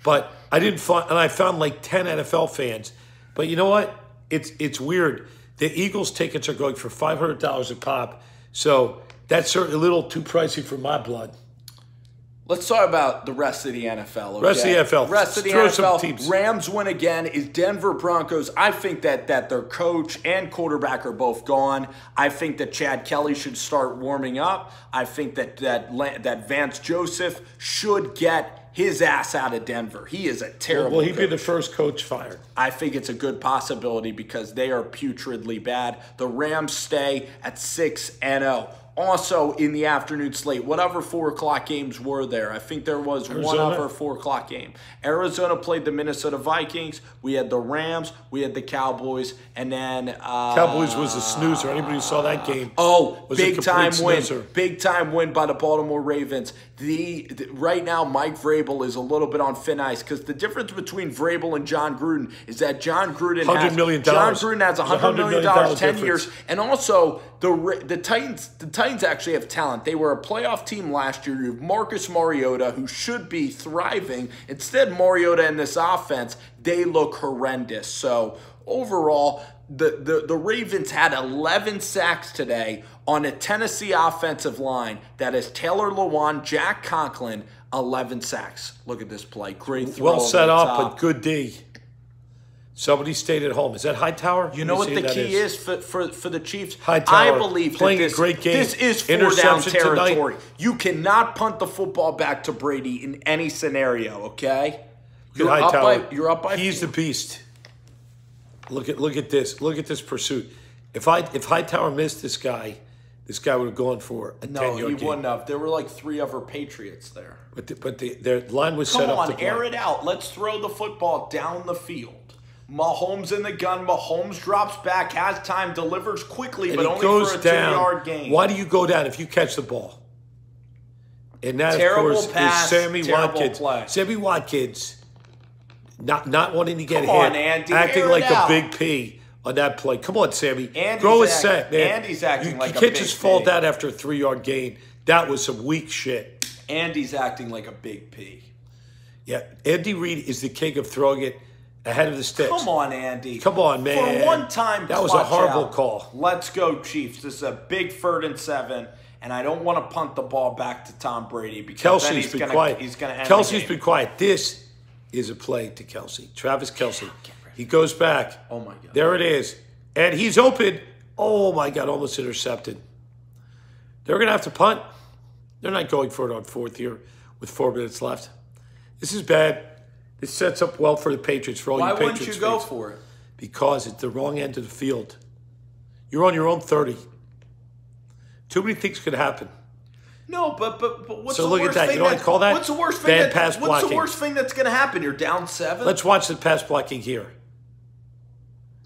[SPEAKER 2] but I didn't find, and I found like 10 NFL fans. But you know what? It's weird. The Eagles tickets are going for $500 a pop, so that's certainly a little too pricey for my blood.
[SPEAKER 1] Let's talk about the rest of the NFL. Okay?
[SPEAKER 2] Rest of the NFL.
[SPEAKER 1] Rest of the
[SPEAKER 2] Throw some
[SPEAKER 1] NFL.
[SPEAKER 2] teams.
[SPEAKER 1] Rams win again. Is Denver Broncos. I think that their coach and quarterback are both gone. I think that Chad Kelly should start warming up. I think that Vance Joseph should get his ass out of Denver. He is a terrible
[SPEAKER 2] Will he be
[SPEAKER 1] coach.
[SPEAKER 2] the first coach fired?
[SPEAKER 1] I think it's a good possibility because they are putridly bad. The Rams stay at 6-0. Also, in the afternoon slate, whatever 4 o'clock games were there, I think there was one other 4 o'clock game. Arizona played the Minnesota Vikings. We had the Rams. We had the Cowboys. And then...
[SPEAKER 2] Cowboys was a snoozer. Anybody who saw that game was a
[SPEAKER 1] big time
[SPEAKER 2] complete
[SPEAKER 1] win.
[SPEAKER 2] snoozer.
[SPEAKER 1] Big time win by the Baltimore Ravens. Right now, Mike Vrabel is a little bit on thin ice because the difference between Vrabel and John Gruden is that John Gruden
[SPEAKER 2] $100 million.
[SPEAKER 1] John Gruden has $100 million, 10
[SPEAKER 2] difference.
[SPEAKER 1] years. And also, the Titans actually have talent. They were a playoff team last year. You have Marcus Mariota, who should be thriving. Instead, Mariota and this offense, they look horrendous. So overall, the Ravens had 11 sacks today on a Tennessee offensive line that is Taylor Lewan, Jack Conklin, 11 sacks. Look at this play. Great throw.
[SPEAKER 2] Well set
[SPEAKER 1] over the
[SPEAKER 2] up,
[SPEAKER 1] top.
[SPEAKER 2] but good D. Somebody stayed at home. Is that Hightower?
[SPEAKER 1] You know what the key is for the Chiefs?
[SPEAKER 2] Hightower
[SPEAKER 1] I believe
[SPEAKER 2] playing
[SPEAKER 1] that
[SPEAKER 2] a great game.
[SPEAKER 1] this is 4-down
[SPEAKER 2] Interception
[SPEAKER 1] territory.
[SPEAKER 2] tonight.
[SPEAKER 1] You cannot punt the football back to Brady in any scenario, okay? You're up by
[SPEAKER 2] He's the beast. Look at this. Look at this pursuit. If Hightower missed this guy would have gone for a 10-yard
[SPEAKER 1] No, he
[SPEAKER 2] gain.
[SPEAKER 1] wouldn't have. There were like 3 other Patriots there.
[SPEAKER 2] But their line was set
[SPEAKER 1] Come
[SPEAKER 2] up to
[SPEAKER 1] on,
[SPEAKER 2] block.
[SPEAKER 1] air it out. Let's throw the football down the field. Mahomes in the gun. Mahomes drops back, has time, delivers quickly,
[SPEAKER 2] And
[SPEAKER 1] but
[SPEAKER 2] he
[SPEAKER 1] only
[SPEAKER 2] goes
[SPEAKER 1] for a
[SPEAKER 2] down.
[SPEAKER 1] 2-yard gain.
[SPEAKER 2] Why do you go down if you catch the ball? And that,
[SPEAKER 1] Terrible
[SPEAKER 2] of course,
[SPEAKER 1] pass,
[SPEAKER 2] is Sammy
[SPEAKER 1] terrible
[SPEAKER 2] Watkins.
[SPEAKER 1] play.
[SPEAKER 2] Sammy Watkins not wanting to get
[SPEAKER 1] Come on,
[SPEAKER 2] hit,
[SPEAKER 1] Andy,
[SPEAKER 2] acting
[SPEAKER 1] air it
[SPEAKER 2] like a
[SPEAKER 1] out.
[SPEAKER 2] big P on that play. Come on, Sammy.
[SPEAKER 1] Andy's
[SPEAKER 2] Grow a
[SPEAKER 1] act-
[SPEAKER 2] set, man.
[SPEAKER 1] Andy's acting like
[SPEAKER 2] you
[SPEAKER 1] a
[SPEAKER 2] can't
[SPEAKER 1] big
[SPEAKER 2] just fall
[SPEAKER 1] P.
[SPEAKER 2] down after a 3-yard gain. That was some weak shit.
[SPEAKER 1] Andy's acting like a big P.
[SPEAKER 2] Yeah, Andy Reid is the king of throwing it ahead of the sticks.
[SPEAKER 1] Come on, Andy.
[SPEAKER 2] Come on, man.
[SPEAKER 1] For one time,
[SPEAKER 2] That was a
[SPEAKER 1] clutch
[SPEAKER 2] horrible
[SPEAKER 1] out.
[SPEAKER 2] call.
[SPEAKER 1] Let's go, Chiefs. This is a big 3rd and 7, and I don't want to punt the ball back to Tom Brady because then
[SPEAKER 2] Kelsey's
[SPEAKER 1] he's
[SPEAKER 2] been
[SPEAKER 1] gonna,
[SPEAKER 2] quiet.
[SPEAKER 1] He's going to end
[SPEAKER 2] Kelsey's
[SPEAKER 1] the
[SPEAKER 2] been
[SPEAKER 1] game.
[SPEAKER 2] quiet. This is a play to Kelsey. Travis Kelsey. He goes back.
[SPEAKER 1] Oh, my God.
[SPEAKER 2] There it is. And he's open. Oh, my God, almost intercepted. They're going to have to punt. They're not going for it on 4th here with 4 minutes left. This is bad. This sets up well for the Patriots, for all
[SPEAKER 1] Why
[SPEAKER 2] you Patriots
[SPEAKER 1] wouldn't you go
[SPEAKER 2] fans.
[SPEAKER 1] for it?
[SPEAKER 2] Because it's the wrong end of the field. You're on your own 30. Too many things could happen.
[SPEAKER 1] No, but what's
[SPEAKER 2] So
[SPEAKER 1] the
[SPEAKER 2] look at
[SPEAKER 1] worst
[SPEAKER 2] that.
[SPEAKER 1] thing?
[SPEAKER 2] You know what I call that?
[SPEAKER 1] What's the worst
[SPEAKER 2] Bad
[SPEAKER 1] thing?
[SPEAKER 2] pass
[SPEAKER 1] What's
[SPEAKER 2] blocking.
[SPEAKER 1] the worst thing that's going to happen? You're down 7.
[SPEAKER 2] Let's watch the pass blocking here.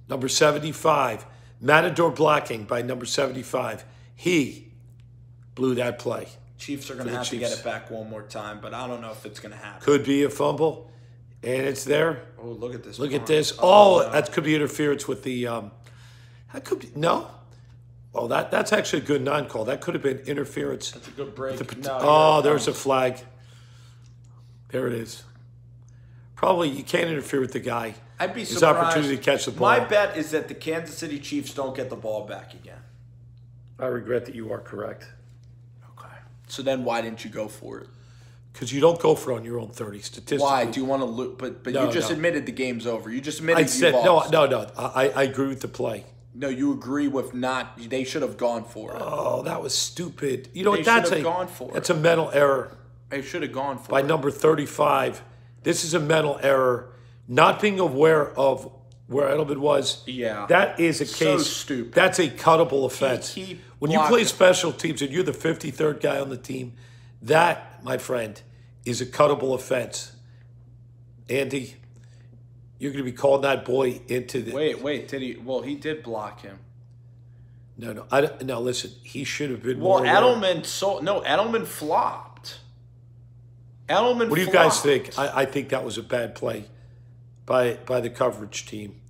[SPEAKER 2] Number 75. Matador blocking by number 75. He blew that play.
[SPEAKER 1] Chiefs are going to
[SPEAKER 2] the
[SPEAKER 1] have to get
[SPEAKER 2] Chiefs.
[SPEAKER 1] it back one more time, but I don't know if it's going to happen.
[SPEAKER 2] Could be a fumble. And it's there.
[SPEAKER 1] Oh, look at this.
[SPEAKER 2] Look at
[SPEAKER 1] punt.
[SPEAKER 2] this.
[SPEAKER 1] Oh, no.
[SPEAKER 2] That could be interference with the that could be no. Oh, that's actually a good non-call. That could have been interference.
[SPEAKER 1] That's a good break.
[SPEAKER 2] with the-
[SPEAKER 1] No,
[SPEAKER 2] oh,
[SPEAKER 1] here it
[SPEAKER 2] there's a
[SPEAKER 1] comes.
[SPEAKER 2] flag. There it is. Probably you can't interfere with the guy.
[SPEAKER 1] I'd be
[SPEAKER 2] His
[SPEAKER 1] surprised.
[SPEAKER 2] opportunity to catch the ball.
[SPEAKER 1] My bet is that the Kansas City Chiefs don't get the ball back again.
[SPEAKER 2] I regret that you are correct.
[SPEAKER 1] Okay. So then why didn't you go for it?
[SPEAKER 2] Because you don't go for it on your own 30 statistically.
[SPEAKER 1] Why? Do you want to lose? But
[SPEAKER 2] No,
[SPEAKER 1] you just
[SPEAKER 2] no.
[SPEAKER 1] admitted the game's over. You just admitted
[SPEAKER 2] I
[SPEAKER 1] you
[SPEAKER 2] said
[SPEAKER 1] lost.
[SPEAKER 2] no. I agree with the play.
[SPEAKER 1] No, you agree with not. They should have gone for it.
[SPEAKER 2] Oh, that was stupid. You know
[SPEAKER 1] They
[SPEAKER 2] what? That's
[SPEAKER 1] should
[SPEAKER 2] a
[SPEAKER 1] have gone for
[SPEAKER 2] that's
[SPEAKER 1] it.
[SPEAKER 2] a mental error
[SPEAKER 1] They should have gone for
[SPEAKER 2] by
[SPEAKER 1] it.
[SPEAKER 2] number 35. This is a mental error. Not being aware of where Edelman was.
[SPEAKER 1] Yeah.
[SPEAKER 2] That is a
[SPEAKER 1] So
[SPEAKER 2] case.
[SPEAKER 1] stupid.
[SPEAKER 2] That's a cuttable offense.
[SPEAKER 1] He
[SPEAKER 2] When you
[SPEAKER 1] blocked
[SPEAKER 2] play
[SPEAKER 1] it.
[SPEAKER 2] special teams and you're the 53rd guy on the team, that, my friend, is a cuttable offense. Andy, you're going to be calling that boy into the.
[SPEAKER 1] Wait. Did he? Well, he did block him.
[SPEAKER 2] No. No, listen. He should have been
[SPEAKER 1] Well,
[SPEAKER 2] more aware.
[SPEAKER 1] Edelman flopped. Edelman.
[SPEAKER 2] What do you guys think? I think that was a bad play by the coverage team.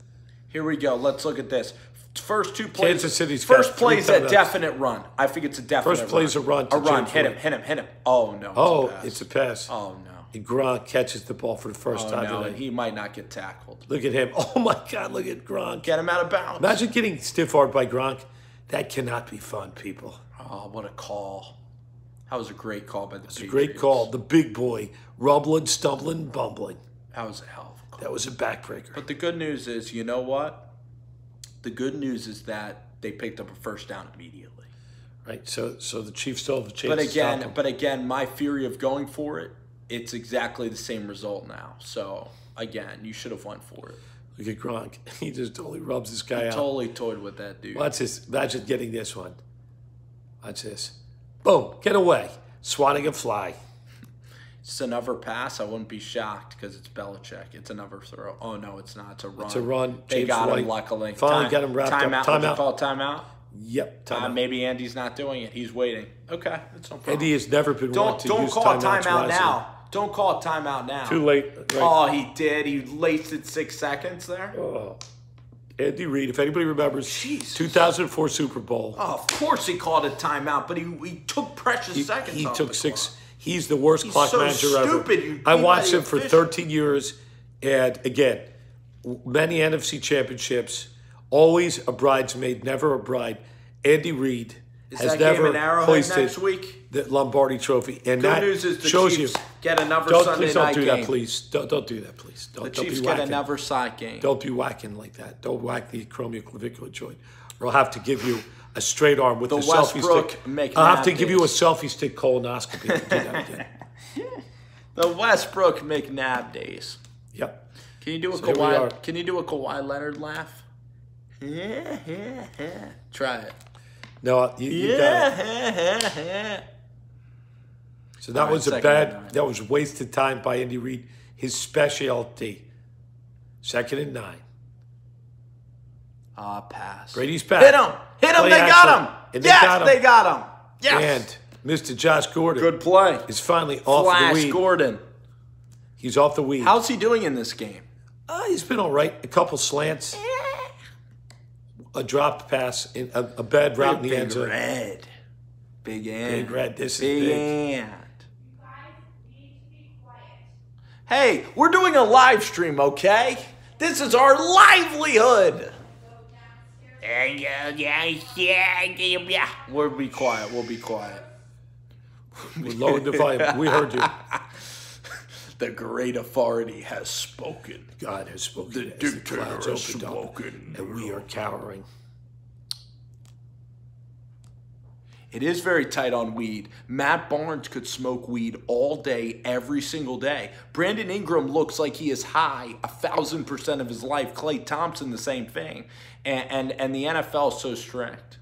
[SPEAKER 1] Here we go. Let's look at this. First two plays.
[SPEAKER 2] Kansas City's got
[SPEAKER 1] first play is a
[SPEAKER 2] three timeouts.
[SPEAKER 1] definite run. I think it's a definite
[SPEAKER 2] First play's a run to
[SPEAKER 1] A run.
[SPEAKER 2] James
[SPEAKER 1] Hit him,
[SPEAKER 2] White.
[SPEAKER 1] hit him, hit him. Oh, no.
[SPEAKER 2] Oh,
[SPEAKER 1] pass.
[SPEAKER 2] it's a pass.
[SPEAKER 1] Oh, no.
[SPEAKER 2] And Gronk catches the ball for the first
[SPEAKER 1] Oh,
[SPEAKER 2] time
[SPEAKER 1] no.
[SPEAKER 2] today.
[SPEAKER 1] He might not get tackled.
[SPEAKER 2] Look at him. Oh, my God. Look at Gronk.
[SPEAKER 1] Get him out of bounds.
[SPEAKER 2] Imagine getting stiff-armed by Gronk. That cannot be fun, people.
[SPEAKER 1] Oh, what a call. That was a great call by the Patriots.
[SPEAKER 2] It's a great call. The big boy, rumbling, stumbling, bumbling.
[SPEAKER 1] That was a hell of a call.
[SPEAKER 2] That was a backbreaker.
[SPEAKER 1] But the good news is, you know what? The good news is that they picked up a first down immediately.
[SPEAKER 2] Right, so the Chiefs still have a chance to stop
[SPEAKER 1] But
[SPEAKER 2] them.
[SPEAKER 1] again, my theory of going for it, it's exactly the same result now. So, again, you should have went for it.
[SPEAKER 2] Look at Gronk. He just totally rubs this guy out.
[SPEAKER 1] Totally toyed with that dude.
[SPEAKER 2] Watch this. Imagine getting this one. Watch this. Boom. Get away. Swatting a fly.
[SPEAKER 1] It's another pass. I wouldn't be shocked because it's Belichick. It's another throw. Oh, no, it's not. It's a run.
[SPEAKER 2] It's a run.
[SPEAKER 1] They
[SPEAKER 2] James
[SPEAKER 1] got him,
[SPEAKER 2] White
[SPEAKER 1] luckily.
[SPEAKER 2] finally got him wrapped up.
[SPEAKER 1] Timeout. Would you
[SPEAKER 2] Timeout.
[SPEAKER 1] call it timeout?
[SPEAKER 2] Yep. Timeout.
[SPEAKER 1] Maybe Andy's not doing it. He's waiting. Okay, that's no problem.
[SPEAKER 2] Andy has never been one to
[SPEAKER 1] Don't
[SPEAKER 2] use
[SPEAKER 1] call it
[SPEAKER 2] timeouts
[SPEAKER 1] timeout
[SPEAKER 2] wisely.
[SPEAKER 1] now. Don't call it timeout now.
[SPEAKER 2] Too late. Right.
[SPEAKER 1] Oh, he did. He wasted 6 seconds there.
[SPEAKER 2] Oh. Andy Reid, if anybody remembers,
[SPEAKER 1] Jesus.
[SPEAKER 2] 2004 Super Bowl.
[SPEAKER 1] Oh, of course he called it timeout, but he took precious seconds.
[SPEAKER 2] He
[SPEAKER 1] off
[SPEAKER 2] took
[SPEAKER 1] the
[SPEAKER 2] 6.
[SPEAKER 1] clock.
[SPEAKER 2] He's the worst clock
[SPEAKER 1] so
[SPEAKER 2] manager
[SPEAKER 1] stupid,
[SPEAKER 2] ever.
[SPEAKER 1] you
[SPEAKER 2] I
[SPEAKER 1] beat
[SPEAKER 2] watched
[SPEAKER 1] by
[SPEAKER 2] him for
[SPEAKER 1] official.
[SPEAKER 2] 13 years, and again, many NFC championships. Always a bridesmaid, never a bride. Andy Reid
[SPEAKER 1] Is
[SPEAKER 2] has
[SPEAKER 1] that game
[SPEAKER 2] never
[SPEAKER 1] in Arrowhead
[SPEAKER 2] hoisted
[SPEAKER 1] next week?
[SPEAKER 2] the Lombardi Trophy, and
[SPEAKER 1] Good
[SPEAKER 2] that
[SPEAKER 1] news is the
[SPEAKER 2] shows
[SPEAKER 1] Chiefs
[SPEAKER 2] you.
[SPEAKER 1] get another Sunday
[SPEAKER 2] Please don't
[SPEAKER 1] night
[SPEAKER 2] do
[SPEAKER 1] game.
[SPEAKER 2] that, please. Don't do that, please.
[SPEAKER 1] The
[SPEAKER 2] Don't
[SPEAKER 1] Chiefs
[SPEAKER 2] be
[SPEAKER 1] get
[SPEAKER 2] whacking.
[SPEAKER 1] another side game.
[SPEAKER 2] Don't be whacking like that. Don't whack the acromioclavicular joint, or I'll have to give you a straight arm with
[SPEAKER 1] The
[SPEAKER 2] the selfie
[SPEAKER 1] Westbrook
[SPEAKER 2] stick.
[SPEAKER 1] McNabb
[SPEAKER 2] I'll have to give you a
[SPEAKER 1] days.
[SPEAKER 2] selfie stick colonoscopy to do that again.
[SPEAKER 1] The Westbrook McNabb days.
[SPEAKER 2] Yep.
[SPEAKER 1] Can you do a
[SPEAKER 2] So here we are.
[SPEAKER 1] Kawhi? Can you do a Kawhi Leonard laugh? Yeah. Try it.
[SPEAKER 2] No, you got it.
[SPEAKER 1] Yeah.
[SPEAKER 2] So that
[SPEAKER 1] All right,
[SPEAKER 2] was a
[SPEAKER 1] second and
[SPEAKER 2] bad.
[SPEAKER 1] 9.
[SPEAKER 2] That was wasted time by Andy Reid. His specialty. 2nd and 9.
[SPEAKER 1] Pass.
[SPEAKER 2] Brady's back.
[SPEAKER 1] Hit him. Hit him.
[SPEAKER 2] Play
[SPEAKER 1] They
[SPEAKER 2] action.
[SPEAKER 1] got him.
[SPEAKER 2] And they
[SPEAKER 1] Yes,
[SPEAKER 2] got him.
[SPEAKER 1] they got him. Yes.
[SPEAKER 2] And Mr. Josh Gordon
[SPEAKER 1] Good play.
[SPEAKER 2] is finally off
[SPEAKER 1] Flash
[SPEAKER 2] the weed.
[SPEAKER 1] Gordon.
[SPEAKER 2] He's off the weed.
[SPEAKER 1] How's he doing in this game?
[SPEAKER 2] He's been all right. A couple slants, a dropped pass, a bad route in the end
[SPEAKER 1] Big
[SPEAKER 2] zone.
[SPEAKER 1] Red. Big Ant.
[SPEAKER 2] Big Red, this is
[SPEAKER 1] Big
[SPEAKER 2] big.
[SPEAKER 1] Ant. Hey, we're doing a live stream, okay? This is our livelihood. We'll be quiet. We'll be quiet.
[SPEAKER 2] We lowered the volume. We heard you.
[SPEAKER 1] The great authority has spoken.
[SPEAKER 2] God has spoken.
[SPEAKER 1] The
[SPEAKER 2] as
[SPEAKER 1] dictator
[SPEAKER 2] clouds
[SPEAKER 1] has
[SPEAKER 2] opened up,
[SPEAKER 1] spoken.
[SPEAKER 2] and we are cowering.
[SPEAKER 1] It is very tight on weed. Matt Barnes could smoke weed all day, every single day. Brandon Ingram looks like he is high 1,000% of his life. Klay Thompson, the same thing. And the NFL is so strict.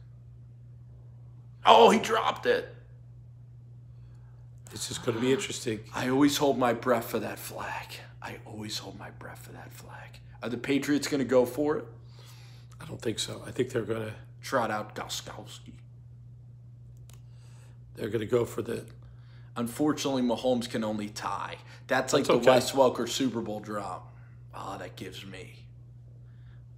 [SPEAKER 1] Oh, he dropped it.
[SPEAKER 2] This is going to be interesting.
[SPEAKER 1] I always hold my breath for that flag. I always hold my breath for that flag. Are the Patriots going to go for it?
[SPEAKER 2] I don't think so. I think they're going to.
[SPEAKER 1] Trot out Gostkowski.
[SPEAKER 2] They're going to go for the.
[SPEAKER 1] Unfortunately, Mahomes can only tie. That's like
[SPEAKER 2] That's
[SPEAKER 1] the
[SPEAKER 2] okay.
[SPEAKER 1] Wes Welker Super Bowl drop. Oh, that gives me.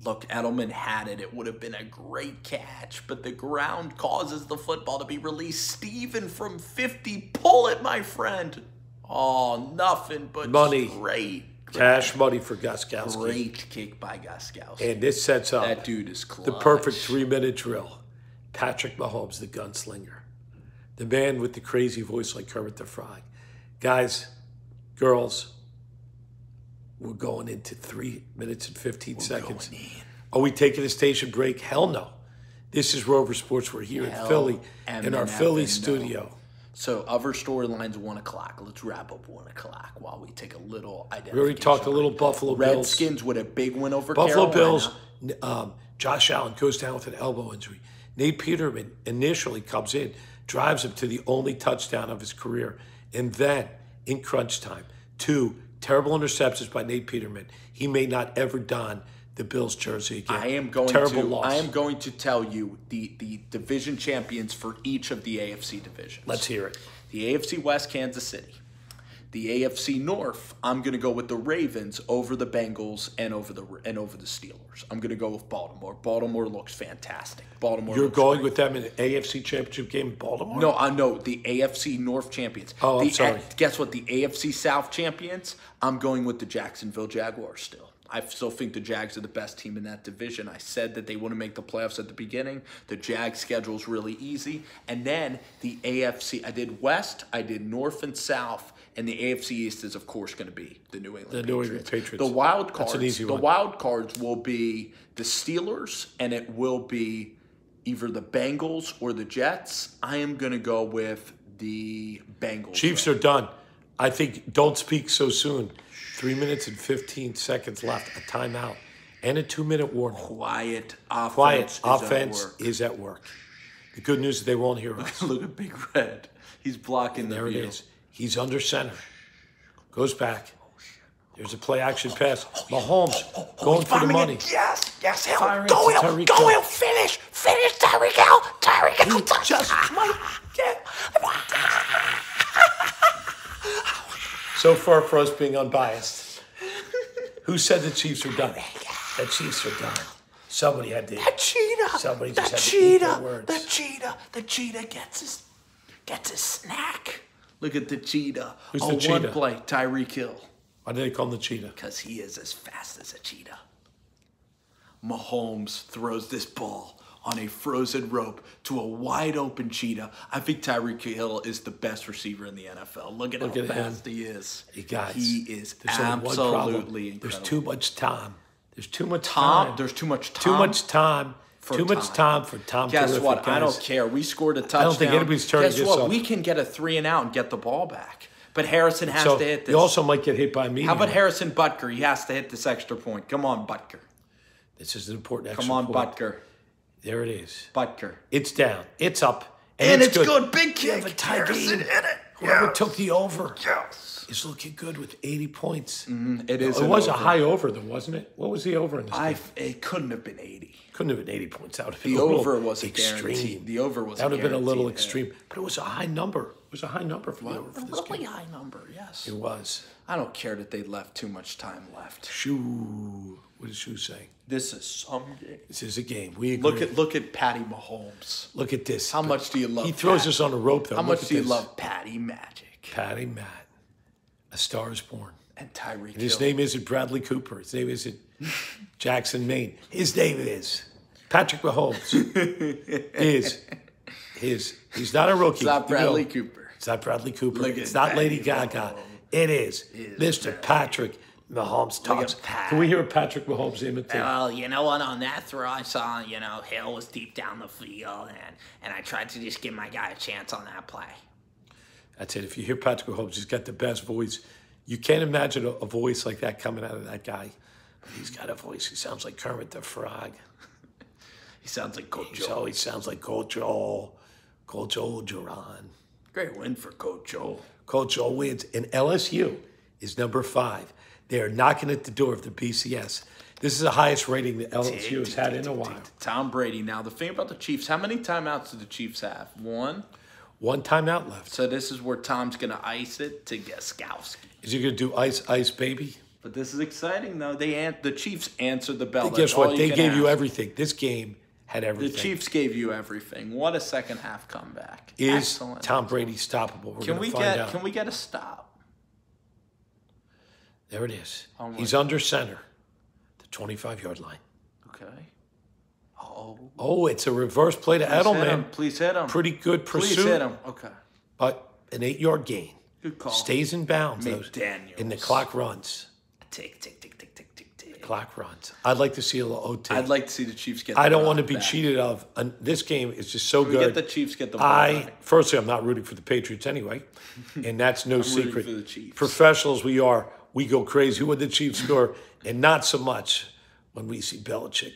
[SPEAKER 1] Look, Edelman had it. It would have been a great catch, but the ground causes the football to be released. Steven from 50. Pull it, my friend. Oh, nothing but
[SPEAKER 2] Money.
[SPEAKER 1] Great.
[SPEAKER 2] Cash money for Gostkowski.
[SPEAKER 1] Great kick by Gostkowski.
[SPEAKER 2] And this sets up
[SPEAKER 1] That dude is clutch.
[SPEAKER 2] the perfect 3-minute drill. Patrick Mahomes, the gunslinger. The man with the crazy voice like Kermit the Frog. Guys, girls, we're going into 3 minutes and 15 seconds.
[SPEAKER 1] going in.
[SPEAKER 2] Are we taking a station break? Hell no. This is Rover Sports. We're here in Philly, in our Philly studio.
[SPEAKER 1] So other storylines 1 o'clock. Let's wrap up 1 o'clock while we take a little identification.
[SPEAKER 2] We already talked a little Buffalo Bills.
[SPEAKER 1] Redskins with a big win over
[SPEAKER 2] Buffalo
[SPEAKER 1] Carolina.
[SPEAKER 2] Bills, Josh Allen goes down with an elbow injury. Nate Peterman initially comes in, drives him to the only touchdown of his career. And then, in crunch time, 2 terrible interceptions by Nate Peterman. He may not ever don the Bills jersey again.
[SPEAKER 1] I am going to tell you the division champions for each of the AFC divisions.
[SPEAKER 2] Let's hear it.
[SPEAKER 1] The AFC West, Kansas City. The AFC North, I'm going to go with the Ravens over the Bengals and over the Steelers. I'm going to go with Baltimore. Baltimore looks fantastic. Baltimore.
[SPEAKER 2] You're
[SPEAKER 1] looks
[SPEAKER 2] going
[SPEAKER 1] great.
[SPEAKER 2] with them in the AFC Championship game in Baltimore?
[SPEAKER 1] No, I know the AFC North champions.
[SPEAKER 2] Oh, I'm sorry.
[SPEAKER 1] Guess what? The AFC South champions. I'm going with the Jacksonville Jaguars still. I still think the Jags are the best team in that division. I said that they wouldn't make the playoffs at the beginning. The Jags schedule is really easy. And then the AFC, I did West, I did North and South, and the AFC East is, of course, going to be the New England Patriots.
[SPEAKER 2] New England Patriots.
[SPEAKER 1] The wild
[SPEAKER 2] That's
[SPEAKER 1] cards,
[SPEAKER 2] an easy
[SPEAKER 1] the
[SPEAKER 2] one.
[SPEAKER 1] wild cards will be the Steelers, and it will be either the Bengals or the Jets. I am going to go with the Bengals.
[SPEAKER 2] Chiefs are done. I think don't speak so soon. 3 minutes and 15 seconds left, a timeout, and a 2-minute warning.
[SPEAKER 1] Quiet offense.
[SPEAKER 2] Quiet
[SPEAKER 1] is at
[SPEAKER 2] offense
[SPEAKER 1] work.
[SPEAKER 2] is at work. The good news is they won't hear us.
[SPEAKER 1] Look at Big Red. He's blocking the
[SPEAKER 2] There it
[SPEAKER 1] view.
[SPEAKER 2] is. He's under center. Goes back. There's a play action pass. Mahomes going for the money.
[SPEAKER 1] Yes, Hill.
[SPEAKER 2] Firing
[SPEAKER 1] Go,
[SPEAKER 2] to
[SPEAKER 1] Hill.
[SPEAKER 2] Tyreek
[SPEAKER 1] Go,
[SPEAKER 2] Hill.
[SPEAKER 1] Hill. Finish, Tyreek Hill. Tyreek Hill.
[SPEAKER 2] He just might get. So far for us being unbiased. Who said the Chiefs are done? The Chiefs are done. Somebody had to.
[SPEAKER 1] The cheetah.
[SPEAKER 2] Somebody
[SPEAKER 1] the
[SPEAKER 2] just had to
[SPEAKER 1] cheetah.
[SPEAKER 2] eat their words.
[SPEAKER 1] The cheetah gets his snack. Look at the cheetah.
[SPEAKER 2] Who's
[SPEAKER 1] on
[SPEAKER 2] the cheetah?
[SPEAKER 1] one play, Tyreek Hill.
[SPEAKER 2] Why do they call him the cheetah?
[SPEAKER 1] Because he is as fast as a cheetah. Mahomes throws this ball on a frozen rope to a wide open cheetah. I think Tyreek Hill is the best receiver in the NFL. Look at how
[SPEAKER 2] at
[SPEAKER 1] fast he is.
[SPEAKER 2] Hey guys,
[SPEAKER 1] He is
[SPEAKER 2] there's only one problem.
[SPEAKER 1] absolutely incredible.
[SPEAKER 2] There's too much time. There's too much
[SPEAKER 1] Tom,
[SPEAKER 2] time.
[SPEAKER 1] there's too much time.
[SPEAKER 2] Too much time.
[SPEAKER 1] for
[SPEAKER 2] Too much time for Tom.
[SPEAKER 1] Guess
[SPEAKER 2] Terrific,
[SPEAKER 1] what? I
[SPEAKER 2] guys.
[SPEAKER 1] don't care. We scored a touchdown.
[SPEAKER 2] don't think anybody's turning
[SPEAKER 1] Guess
[SPEAKER 2] this
[SPEAKER 1] what?
[SPEAKER 2] off.
[SPEAKER 1] We can get a 3 and out and get the ball back. But Harrison has
[SPEAKER 2] So
[SPEAKER 1] to hit this.
[SPEAKER 2] you also might get hit by a medium.
[SPEAKER 1] How about Harrison Butker? He has to hit this extra point. Come on, Butker.
[SPEAKER 2] This is an important extra
[SPEAKER 1] Come on,
[SPEAKER 2] point.
[SPEAKER 1] Butker.
[SPEAKER 2] There it is.
[SPEAKER 1] Butker.
[SPEAKER 2] It's down. It's up.
[SPEAKER 1] And it's good. Big
[SPEAKER 2] You
[SPEAKER 1] kick.
[SPEAKER 2] have a tie
[SPEAKER 1] Harrison
[SPEAKER 2] game.
[SPEAKER 1] hit it.
[SPEAKER 2] Whoever took the over
[SPEAKER 1] Yes.
[SPEAKER 2] is looking good with 80 points.
[SPEAKER 1] It is.
[SPEAKER 2] It
[SPEAKER 1] an
[SPEAKER 2] was a
[SPEAKER 1] over.
[SPEAKER 2] high over, though, wasn't it? What was the over in this game?
[SPEAKER 1] It couldn't have been 80.
[SPEAKER 2] Couldn't have been 80 points. That would have been
[SPEAKER 1] The
[SPEAKER 2] a little
[SPEAKER 1] over was a
[SPEAKER 2] extreme.
[SPEAKER 1] guarantee. The over was
[SPEAKER 2] That would have been a little
[SPEAKER 1] guaranteed hit.
[SPEAKER 2] extreme. But it was a high number. It was a high number for the over for
[SPEAKER 1] A
[SPEAKER 2] this
[SPEAKER 1] really
[SPEAKER 2] game.
[SPEAKER 1] high number, yes.
[SPEAKER 2] It was.
[SPEAKER 1] I don't care that they left too much time left.
[SPEAKER 2] Shoo. What does Shoo say?
[SPEAKER 1] This is some game.
[SPEAKER 2] This is a game. We agree.
[SPEAKER 1] Look at Patty Mahomes.
[SPEAKER 2] Look at this.
[SPEAKER 1] How much do you love?
[SPEAKER 2] He throws
[SPEAKER 1] Patty?
[SPEAKER 2] us on a rope, though.
[SPEAKER 1] How
[SPEAKER 2] Look
[SPEAKER 1] much
[SPEAKER 2] at
[SPEAKER 1] do you
[SPEAKER 2] this.
[SPEAKER 1] love Patty Magic
[SPEAKER 2] Patty Matt. A Star is Born.
[SPEAKER 1] and Tyreek
[SPEAKER 2] His
[SPEAKER 1] Hill?
[SPEAKER 2] name isn't Bradley Cooper. His name isn't Jackson Maine. His name is Patrick Mahomes. He's not a rookie.
[SPEAKER 1] It's not Bradley
[SPEAKER 2] You know,
[SPEAKER 1] Cooper.
[SPEAKER 2] It's not Bradley Cooper.
[SPEAKER 1] Look
[SPEAKER 2] It's
[SPEAKER 1] at
[SPEAKER 2] not Lady
[SPEAKER 1] Patty
[SPEAKER 2] Gaga.
[SPEAKER 1] Mahomes.
[SPEAKER 2] It is Mr. Patrick Mahomes talks.
[SPEAKER 1] Pat.
[SPEAKER 2] Can we hear a Patrick Mahomes imitate?
[SPEAKER 3] Well, you know what? On that throw, I saw, Hill was deep down the field, and I tried to just give my guy a chance on that play.
[SPEAKER 2] That's it. If you hear Patrick Mahomes, he's got the best voice. You can't imagine a voice like that coming out of that guy. But he's got a voice. He sounds like Kermit the Frog.
[SPEAKER 1] He sounds like Coach
[SPEAKER 2] He
[SPEAKER 1] Joe.
[SPEAKER 2] always sounds like Coach Joel. Coach Joel Duran.
[SPEAKER 1] Great win for Coach Joe.
[SPEAKER 2] Coach Joel wins. And LSU is number 5. They are knocking at the door of the BCS. This is the highest rating that LSU has had in a while.
[SPEAKER 1] Tom Brady. Now, the thing about the Chiefs, how many timeouts do the Chiefs have? 1?
[SPEAKER 2] One timeout left.
[SPEAKER 1] So this is where Tom's going to ice it to Gaskowski.
[SPEAKER 2] Is he going to do ice, ice, baby?
[SPEAKER 1] But this is exciting, though. The Chiefs answered the bell.
[SPEAKER 2] Guess
[SPEAKER 1] That's all
[SPEAKER 2] what? They
[SPEAKER 1] can
[SPEAKER 2] gave you
[SPEAKER 1] ask.
[SPEAKER 2] everything. This game had
[SPEAKER 1] The
[SPEAKER 2] everything.
[SPEAKER 1] Chiefs gave you everything. What a second half comeback.
[SPEAKER 2] Is
[SPEAKER 1] Excellent.
[SPEAKER 2] Tom Brady stoppable? We're
[SPEAKER 1] Can
[SPEAKER 2] going
[SPEAKER 1] we
[SPEAKER 2] to find out.
[SPEAKER 1] Can we get a stop?
[SPEAKER 2] There it is.
[SPEAKER 1] Oh, my
[SPEAKER 2] He's under center, the 25-yard line.
[SPEAKER 1] Okay. Oh.
[SPEAKER 2] Oh, it's a reverse play to
[SPEAKER 1] Please hit him.
[SPEAKER 2] Edelman.
[SPEAKER 1] Please hit him.
[SPEAKER 2] Pretty good pursuit.
[SPEAKER 1] Please hit him. Okay.
[SPEAKER 2] But an 8-yard gain.
[SPEAKER 1] Good call.
[SPEAKER 2] Stays in bounds.
[SPEAKER 1] McDaniels.
[SPEAKER 2] And the clock runs.
[SPEAKER 3] Tick, tick, tick, tick, tick, tick, tick.
[SPEAKER 2] Clock runs. I'd like to see a little OT.
[SPEAKER 1] I'd like to see the Chiefs get.
[SPEAKER 2] I
[SPEAKER 1] the
[SPEAKER 2] don't want to
[SPEAKER 1] ball
[SPEAKER 2] be
[SPEAKER 1] back.
[SPEAKER 2] cheated of. This game is just so
[SPEAKER 1] We
[SPEAKER 2] good.
[SPEAKER 1] get the Chiefs get the ball back.
[SPEAKER 2] Firstly, I'm not rooting for the Patriots anyway, and that's no
[SPEAKER 1] rooting
[SPEAKER 2] secret.
[SPEAKER 1] for the Chiefs.
[SPEAKER 2] Professionals we are, we go crazy when the Chiefs score, and not so much when we see Belichick.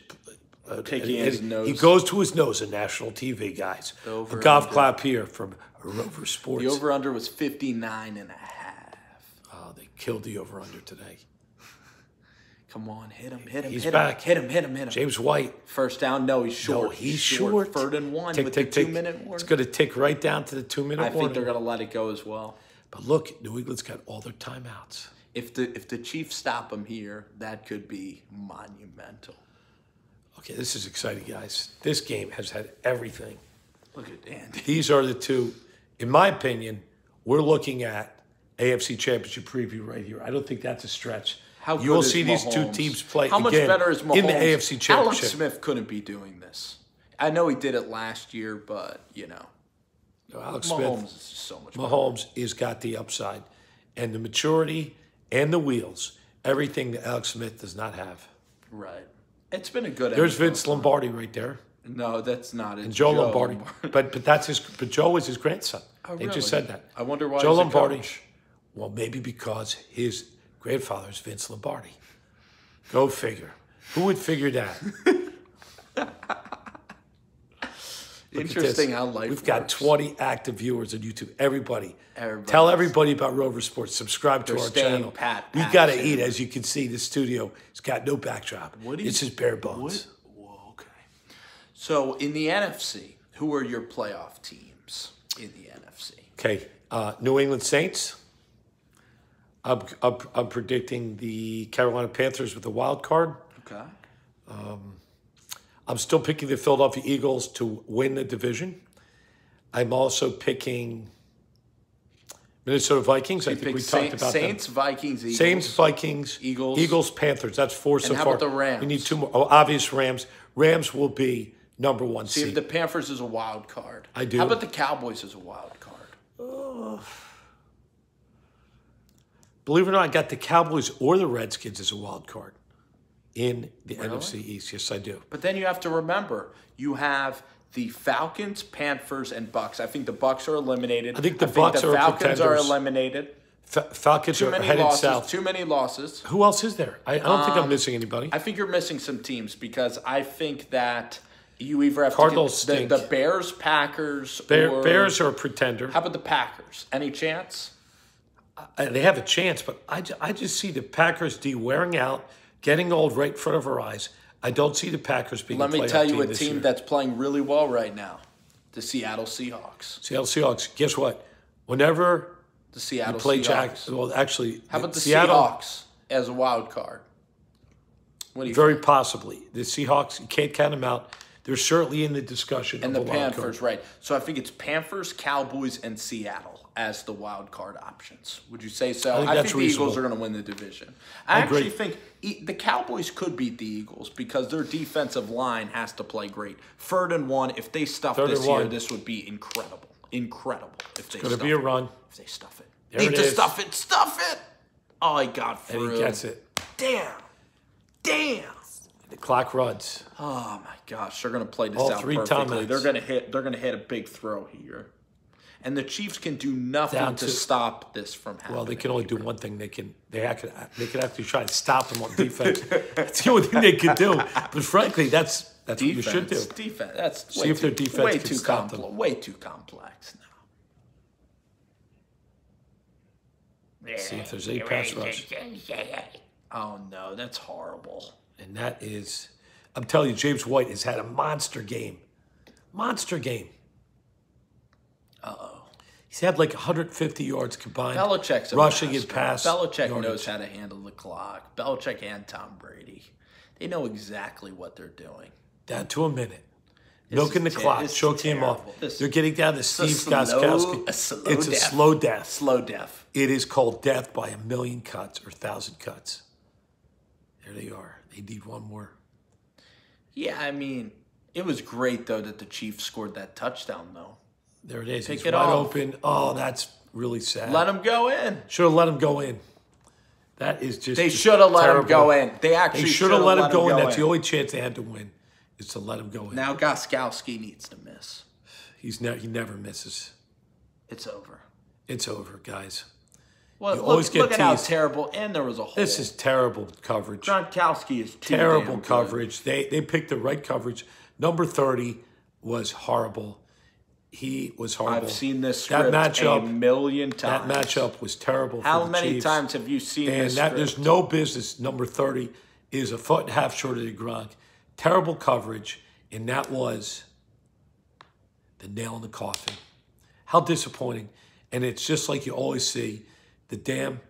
[SPEAKER 1] Taking his nose.
[SPEAKER 2] He goes to his nose on national TV, guys.
[SPEAKER 1] Over
[SPEAKER 2] A golf
[SPEAKER 1] under.
[SPEAKER 2] clap here from Rover Sports.
[SPEAKER 1] The over-under was 59.5.
[SPEAKER 2] Oh, they killed the over-under today.
[SPEAKER 1] Come on, hit him, hit him,
[SPEAKER 2] He's
[SPEAKER 1] hit
[SPEAKER 2] back.
[SPEAKER 1] him, hit him.
[SPEAKER 2] James White.
[SPEAKER 1] First down, no, he's short.
[SPEAKER 2] No, he's short.
[SPEAKER 1] 3rd and 1
[SPEAKER 2] Tick,
[SPEAKER 1] with
[SPEAKER 2] tick,
[SPEAKER 1] the
[SPEAKER 2] tick.
[SPEAKER 1] 2-minute
[SPEAKER 2] It's
[SPEAKER 1] warning.
[SPEAKER 2] going to tick right down to the 2-minute
[SPEAKER 1] I think
[SPEAKER 2] warning.
[SPEAKER 1] they're going to let it go as well.
[SPEAKER 2] But look, New England's got all their timeouts.
[SPEAKER 1] If the Chiefs stop them here, that could be monumental.
[SPEAKER 2] Okay, this is exciting, guys. This game has had everything.
[SPEAKER 1] Look at Andy.
[SPEAKER 2] These are the two, in my opinion, we're looking at AFC Championship preview right here. I don't think that's a stretch.
[SPEAKER 1] How
[SPEAKER 2] You will
[SPEAKER 1] good is
[SPEAKER 2] see these two
[SPEAKER 1] Mahomes?
[SPEAKER 2] teams play
[SPEAKER 1] How much
[SPEAKER 2] again
[SPEAKER 1] better is Mahomes?
[SPEAKER 2] in the AFC Championship.
[SPEAKER 1] Alex Smith couldn't be doing this. I know he did it last year, but
[SPEAKER 2] Alex
[SPEAKER 1] Mahomes
[SPEAKER 2] Smith,
[SPEAKER 1] is just so much better.
[SPEAKER 2] Mahomes has got the upside and the maturity and the wheels, everything that Alex Smith does not have.
[SPEAKER 1] Right. It's been a good.
[SPEAKER 2] There's
[SPEAKER 1] NFL
[SPEAKER 2] Vince
[SPEAKER 1] time.
[SPEAKER 2] Lombardi right there.
[SPEAKER 1] No, that's not it.
[SPEAKER 2] And Joe Lombardi. But that's his. But Joe is his grandson.
[SPEAKER 1] Oh,
[SPEAKER 2] They
[SPEAKER 1] really?
[SPEAKER 2] just said that.
[SPEAKER 1] I wonder why
[SPEAKER 2] Joe
[SPEAKER 1] he's a
[SPEAKER 2] Lombardi.
[SPEAKER 1] coach.
[SPEAKER 2] Well, maybe because his grandfather is Vince Lombardi. Go figure. Who would figure that? Look at
[SPEAKER 1] Interesting
[SPEAKER 2] this.
[SPEAKER 1] how life
[SPEAKER 2] We've got
[SPEAKER 1] works.
[SPEAKER 2] 20 active viewers on YouTube. Everybody.
[SPEAKER 1] Everybody.
[SPEAKER 2] Tell everybody about Rover Sports. Subscribe to
[SPEAKER 1] They're
[SPEAKER 2] our
[SPEAKER 1] staying
[SPEAKER 2] channel.
[SPEAKER 1] pat
[SPEAKER 2] We got to
[SPEAKER 1] passion.
[SPEAKER 2] eat. As you can see, the studio has got no backdrop. It's just bare bones.
[SPEAKER 1] Whoa, okay. So in the NFC, who are your playoff teams in the NFC?
[SPEAKER 2] Okay, New England Saints. I'm predicting the Carolina Panthers with the wild card.
[SPEAKER 1] Okay.
[SPEAKER 2] I'm still picking the Philadelphia Eagles to win the division. I'm also picking Minnesota Vikings. I think we talked about
[SPEAKER 1] Saints,
[SPEAKER 2] them.
[SPEAKER 1] Vikings, Eagles.
[SPEAKER 2] Saints, Vikings,
[SPEAKER 1] Eagles.
[SPEAKER 2] Panthers. That's 4 so
[SPEAKER 1] how
[SPEAKER 2] far.
[SPEAKER 1] about the Rams?
[SPEAKER 2] We need 2 more. Oh, obvious Rams. Rams will be number 1
[SPEAKER 1] See if
[SPEAKER 2] seed.
[SPEAKER 1] the Panthers is a wild card.
[SPEAKER 2] I do.
[SPEAKER 1] How about the Cowboys as a wild card?
[SPEAKER 2] Believe it or not, I got the Cowboys or the Redskins as a wild card in the NFC East. Yes, I do.
[SPEAKER 1] But then you have to remember, you have the Falcons, Panthers, and Bucks. I think the Bucks are eliminated.
[SPEAKER 2] I think the Bucks are
[SPEAKER 1] Falcons are
[SPEAKER 2] contenders.
[SPEAKER 1] eliminated.
[SPEAKER 2] Falcons
[SPEAKER 1] Too
[SPEAKER 2] are
[SPEAKER 1] many
[SPEAKER 2] headed
[SPEAKER 1] losses.
[SPEAKER 2] south.
[SPEAKER 1] Too many losses.
[SPEAKER 2] Who else is there? I don't think I'm missing anybody.
[SPEAKER 1] I think you're missing some teams because I think that you either have
[SPEAKER 2] Cardinals
[SPEAKER 1] to get the
[SPEAKER 2] stink.
[SPEAKER 1] Bears, Packers, or
[SPEAKER 2] Bears are a pretender.
[SPEAKER 1] How about the Packers? Any chance?
[SPEAKER 2] They have a chance, but I just see the Packers D wearing out, getting old right in front of our eyes. I don't see the Packers being
[SPEAKER 1] Let
[SPEAKER 2] a
[SPEAKER 1] me
[SPEAKER 2] playoff
[SPEAKER 1] tell you a
[SPEAKER 2] this
[SPEAKER 1] team
[SPEAKER 2] year.
[SPEAKER 1] that's playing really well right now. The Seattle Seahawks.
[SPEAKER 2] Seattle Seahawks. Guess what? Whenever
[SPEAKER 1] The Seattle
[SPEAKER 2] you play
[SPEAKER 1] Seahawks.
[SPEAKER 2] well, actually,
[SPEAKER 1] How about the
[SPEAKER 2] Seattle,
[SPEAKER 1] Seahawks as a wild card? What do you
[SPEAKER 2] very possibly. The Seahawks, you can't count them out. They're certainly in the discussion.
[SPEAKER 1] And
[SPEAKER 2] of
[SPEAKER 1] the
[SPEAKER 2] a wild
[SPEAKER 1] Panthers,
[SPEAKER 2] card.
[SPEAKER 1] right. So I think it's Panthers, Cowboys, and Seattle as the wild card options. Would you say so?
[SPEAKER 2] I think
[SPEAKER 1] I
[SPEAKER 2] that's
[SPEAKER 1] think the Eagles
[SPEAKER 2] reasonable.
[SPEAKER 1] are going to win the division. I
[SPEAKER 2] agree.
[SPEAKER 1] actually think the Cowboys could beat the Eagles because their defensive line has to play great. 3rd and 1, if they stuff
[SPEAKER 2] Third
[SPEAKER 1] this
[SPEAKER 2] and
[SPEAKER 1] year,
[SPEAKER 2] one.
[SPEAKER 1] this would be incredible. Incredible if they
[SPEAKER 2] Going to
[SPEAKER 1] stuff
[SPEAKER 2] be a
[SPEAKER 1] it.
[SPEAKER 2] run.
[SPEAKER 1] If they stuff it.
[SPEAKER 2] There
[SPEAKER 1] Need
[SPEAKER 2] it
[SPEAKER 1] to
[SPEAKER 2] is.
[SPEAKER 1] stuff it. Stuff it. Oh, he got
[SPEAKER 2] And
[SPEAKER 1] through.
[SPEAKER 2] he gets it.
[SPEAKER 1] Damn. Damn.
[SPEAKER 2] The clock runs.
[SPEAKER 1] Oh my gosh, they're gonna play this
[SPEAKER 2] All
[SPEAKER 1] out
[SPEAKER 2] 3
[SPEAKER 1] perfectly.
[SPEAKER 2] timeouts.
[SPEAKER 1] They're gonna hit a big throw here. And the Chiefs can do nothing
[SPEAKER 2] Down
[SPEAKER 1] to
[SPEAKER 2] to-
[SPEAKER 1] stop this from happening.
[SPEAKER 2] Well, they can only do one thing. They can actually try and stop them on defense. That's the only thing they can do. But frankly, that's what you should do.
[SPEAKER 1] Defense. That's
[SPEAKER 2] See
[SPEAKER 1] way
[SPEAKER 2] if their
[SPEAKER 1] too,
[SPEAKER 2] defense
[SPEAKER 1] way
[SPEAKER 2] can
[SPEAKER 1] too
[SPEAKER 2] stop them.
[SPEAKER 1] Way too complex now.
[SPEAKER 2] See if there's a pass rush.
[SPEAKER 1] Oh no, that's horrible.
[SPEAKER 2] And that is, I'm telling you, James White has had a monster game. Monster game.
[SPEAKER 1] Uh-oh.
[SPEAKER 2] He's had like 150 yards combined.
[SPEAKER 1] Belichick's a
[SPEAKER 2] rushing and
[SPEAKER 1] master.
[SPEAKER 2] pass.
[SPEAKER 1] Belichick
[SPEAKER 2] yardage.
[SPEAKER 1] knows how to handle the clock. Belichick and Tom Brady. They know exactly what they're doing.
[SPEAKER 2] Down to a minute. Milking the
[SPEAKER 1] is
[SPEAKER 2] clock,
[SPEAKER 1] this is
[SPEAKER 2] choking him off.
[SPEAKER 1] terrible. This-
[SPEAKER 2] They're getting down to Steve
[SPEAKER 1] slow-
[SPEAKER 2] Gostkowski.
[SPEAKER 1] a slow
[SPEAKER 2] It's a
[SPEAKER 1] death.
[SPEAKER 2] slow death.
[SPEAKER 1] Slow death.
[SPEAKER 2] It is called death by 1,000,000 cuts or 1,000 cuts. There they are. They need one more.
[SPEAKER 1] Yeah, I mean, it was great, though, that the Chiefs scored that touchdown, though.
[SPEAKER 2] There it is.
[SPEAKER 1] Pick
[SPEAKER 2] He's
[SPEAKER 1] it
[SPEAKER 2] wide
[SPEAKER 1] off.
[SPEAKER 2] open. Oh, that's really sad.
[SPEAKER 1] Let him go in.
[SPEAKER 2] Should have let him go in. That is just
[SPEAKER 1] They should have let him
[SPEAKER 2] terrible.
[SPEAKER 1] go in. They actually
[SPEAKER 2] They
[SPEAKER 1] should
[SPEAKER 2] should have let him
[SPEAKER 1] him
[SPEAKER 2] go in. That's the only chance they had to win, is to let him go in.
[SPEAKER 1] Now Gostkowski needs to miss.
[SPEAKER 2] He never misses.
[SPEAKER 1] It's over.
[SPEAKER 2] It's over, guys.
[SPEAKER 1] Well,
[SPEAKER 2] You always get
[SPEAKER 1] look at how
[SPEAKER 2] teased.
[SPEAKER 1] terrible, and there was a hole.
[SPEAKER 2] This is terrible coverage.
[SPEAKER 1] Gronkowski is too
[SPEAKER 2] Terrible
[SPEAKER 1] damn good.
[SPEAKER 2] coverage. They picked the right coverage. Number 30 was horrible. He was horrible.
[SPEAKER 1] I've seen this
[SPEAKER 2] That
[SPEAKER 1] script
[SPEAKER 2] matchup.
[SPEAKER 1] a million
[SPEAKER 2] That
[SPEAKER 1] times.
[SPEAKER 2] matchup was terrible.
[SPEAKER 1] How
[SPEAKER 2] for the
[SPEAKER 1] many
[SPEAKER 2] Chiefs.
[SPEAKER 1] times have you seen
[SPEAKER 2] And
[SPEAKER 1] this
[SPEAKER 2] that
[SPEAKER 1] script?
[SPEAKER 2] there's no business. Number 30 is a foot and a half shorter than Gronk. Terrible coverage, and that was the nail in the coffin. How disappointing. And it's just like you always see, the damn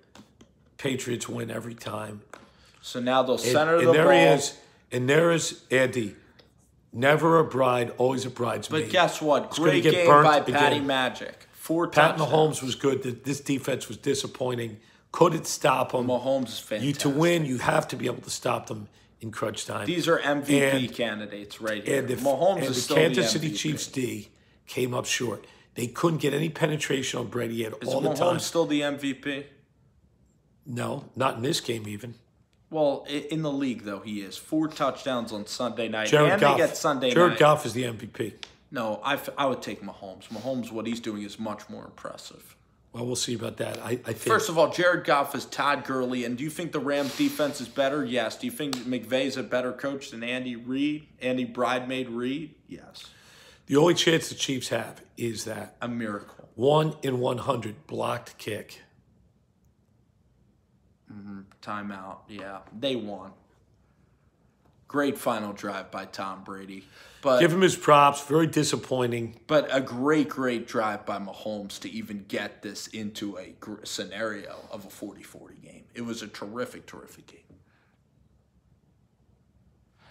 [SPEAKER 2] Patriots win every time.
[SPEAKER 1] So now they'll center the
[SPEAKER 2] there
[SPEAKER 1] ball.
[SPEAKER 2] he is. And there is Andy. Never a bride, always a bridesmaid.
[SPEAKER 1] But guess what?
[SPEAKER 2] It's gonna
[SPEAKER 1] Great
[SPEAKER 2] get
[SPEAKER 1] game
[SPEAKER 2] burnt
[SPEAKER 1] by Patty
[SPEAKER 2] again.
[SPEAKER 1] Magic. 4
[SPEAKER 2] Pat
[SPEAKER 1] touchdowns.
[SPEAKER 2] Mahomes was good. This defense was disappointing. Couldn't stop them.
[SPEAKER 1] Mahomes is fantastic.
[SPEAKER 2] To win, you have to be able to stop them in crunch time.
[SPEAKER 1] These are MVP
[SPEAKER 2] And-
[SPEAKER 1] candidates right here.
[SPEAKER 2] And
[SPEAKER 1] Mahomes is
[SPEAKER 2] the
[SPEAKER 1] still
[SPEAKER 2] Kansas
[SPEAKER 1] the
[SPEAKER 2] City
[SPEAKER 1] MVP.
[SPEAKER 2] Chiefs D came up short. They couldn't get any penetration on Brady. He had
[SPEAKER 1] Is
[SPEAKER 2] all the
[SPEAKER 1] Mahomes
[SPEAKER 2] time.
[SPEAKER 1] still the MVP?
[SPEAKER 2] No, not in this game even.
[SPEAKER 1] Well, in the league, though, he is. 4 touchdowns on Sunday night.
[SPEAKER 2] Jared
[SPEAKER 1] and
[SPEAKER 2] Goff.
[SPEAKER 1] they get Sunday
[SPEAKER 2] Jared
[SPEAKER 1] night.
[SPEAKER 2] Goff is the MVP.
[SPEAKER 1] No, I would take Mahomes. Mahomes, what he's doing is much more impressive.
[SPEAKER 2] Well, we'll see about that. I think.
[SPEAKER 1] First of all, Jared Goff is Todd Gurley, and do you think the Rams defense is better? Yes. Do you think McVay's a better coach than Andy Reid? Andy Bridemaid Reid? Yes.
[SPEAKER 2] the only chance the Chiefs have is that
[SPEAKER 1] A miracle.
[SPEAKER 2] 1 in 100 blocked kick.
[SPEAKER 1] Timeout. Yeah, they won. Great final drive by Tom Brady. But
[SPEAKER 2] Give him his props. Very disappointing.
[SPEAKER 1] But a great drive by Mahomes to even get this into a scenario of a 40-40 game. It was a terrific game.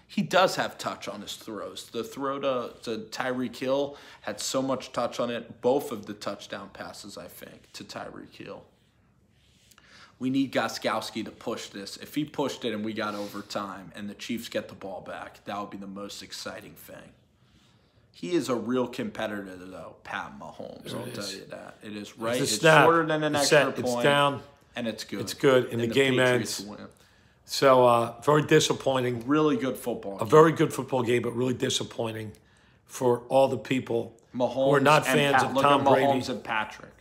[SPEAKER 1] He does have touch on his throws. The throw to Tyreek Hill had so much touch on it. Both of the touchdown passes, I think, to Tyreek Hill. We need Gostkowski to push this. If he pushed it and we got overtime and the Chiefs get the ball back, that would be the most exciting thing. He is a real competitor, though, Pat Mahomes. I'll tell you that. It is right.
[SPEAKER 2] It's a
[SPEAKER 1] It's
[SPEAKER 2] snap.
[SPEAKER 1] shorter than an
[SPEAKER 2] It's
[SPEAKER 1] extra
[SPEAKER 2] set.
[SPEAKER 1] point.
[SPEAKER 2] It's down.
[SPEAKER 1] And it's good.
[SPEAKER 2] It's good, and the game
[SPEAKER 1] Patriots
[SPEAKER 2] ends.
[SPEAKER 1] win.
[SPEAKER 2] So very disappointing.
[SPEAKER 1] Really good football
[SPEAKER 2] A
[SPEAKER 1] game.
[SPEAKER 2] very good football game, but really disappointing for all the people
[SPEAKER 1] Mahomes
[SPEAKER 2] who are not
[SPEAKER 1] and
[SPEAKER 2] fans of
[SPEAKER 1] Look
[SPEAKER 2] Tom
[SPEAKER 1] at
[SPEAKER 2] Brady.
[SPEAKER 1] Mahomes and Patrick.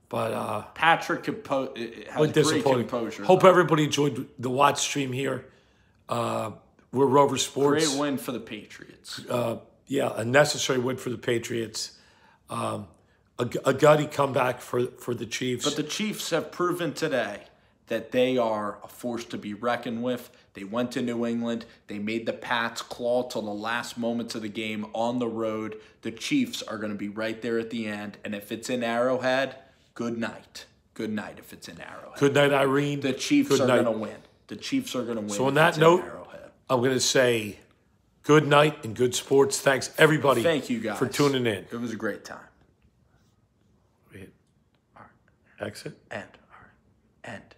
[SPEAKER 2] But
[SPEAKER 1] Patrick has
[SPEAKER 2] really
[SPEAKER 1] great
[SPEAKER 2] disappointing.
[SPEAKER 1] composure.
[SPEAKER 2] Hope
[SPEAKER 1] though.
[SPEAKER 2] everybody enjoyed the watch stream here. We're Rover Sports.
[SPEAKER 1] Great win for the Patriots.
[SPEAKER 2] Yeah, a necessary win for the Patriots. A gutty comeback for the Chiefs.
[SPEAKER 1] But the Chiefs have proven today that they are a force to be reckoned with. They went to New England. They made the Pats claw till the last moments of the game on the road. The Chiefs are going to be right there at the end. And if it's in Arrowhead, good night. Good night if it's in Arrowhead.
[SPEAKER 2] Good night, Irene.
[SPEAKER 1] The Chiefs
[SPEAKER 2] Good
[SPEAKER 1] are
[SPEAKER 2] night.
[SPEAKER 1] going to win. The Chiefs are going to win.
[SPEAKER 2] So on
[SPEAKER 1] if
[SPEAKER 2] that
[SPEAKER 1] it's in
[SPEAKER 2] note,
[SPEAKER 1] Arrowhead.
[SPEAKER 2] I'm going to say good night and good sports. Thanks, everybody,
[SPEAKER 1] Thank you guys
[SPEAKER 2] for tuning in.
[SPEAKER 1] It was a great time.
[SPEAKER 2] Exit.
[SPEAKER 1] End. All right. End.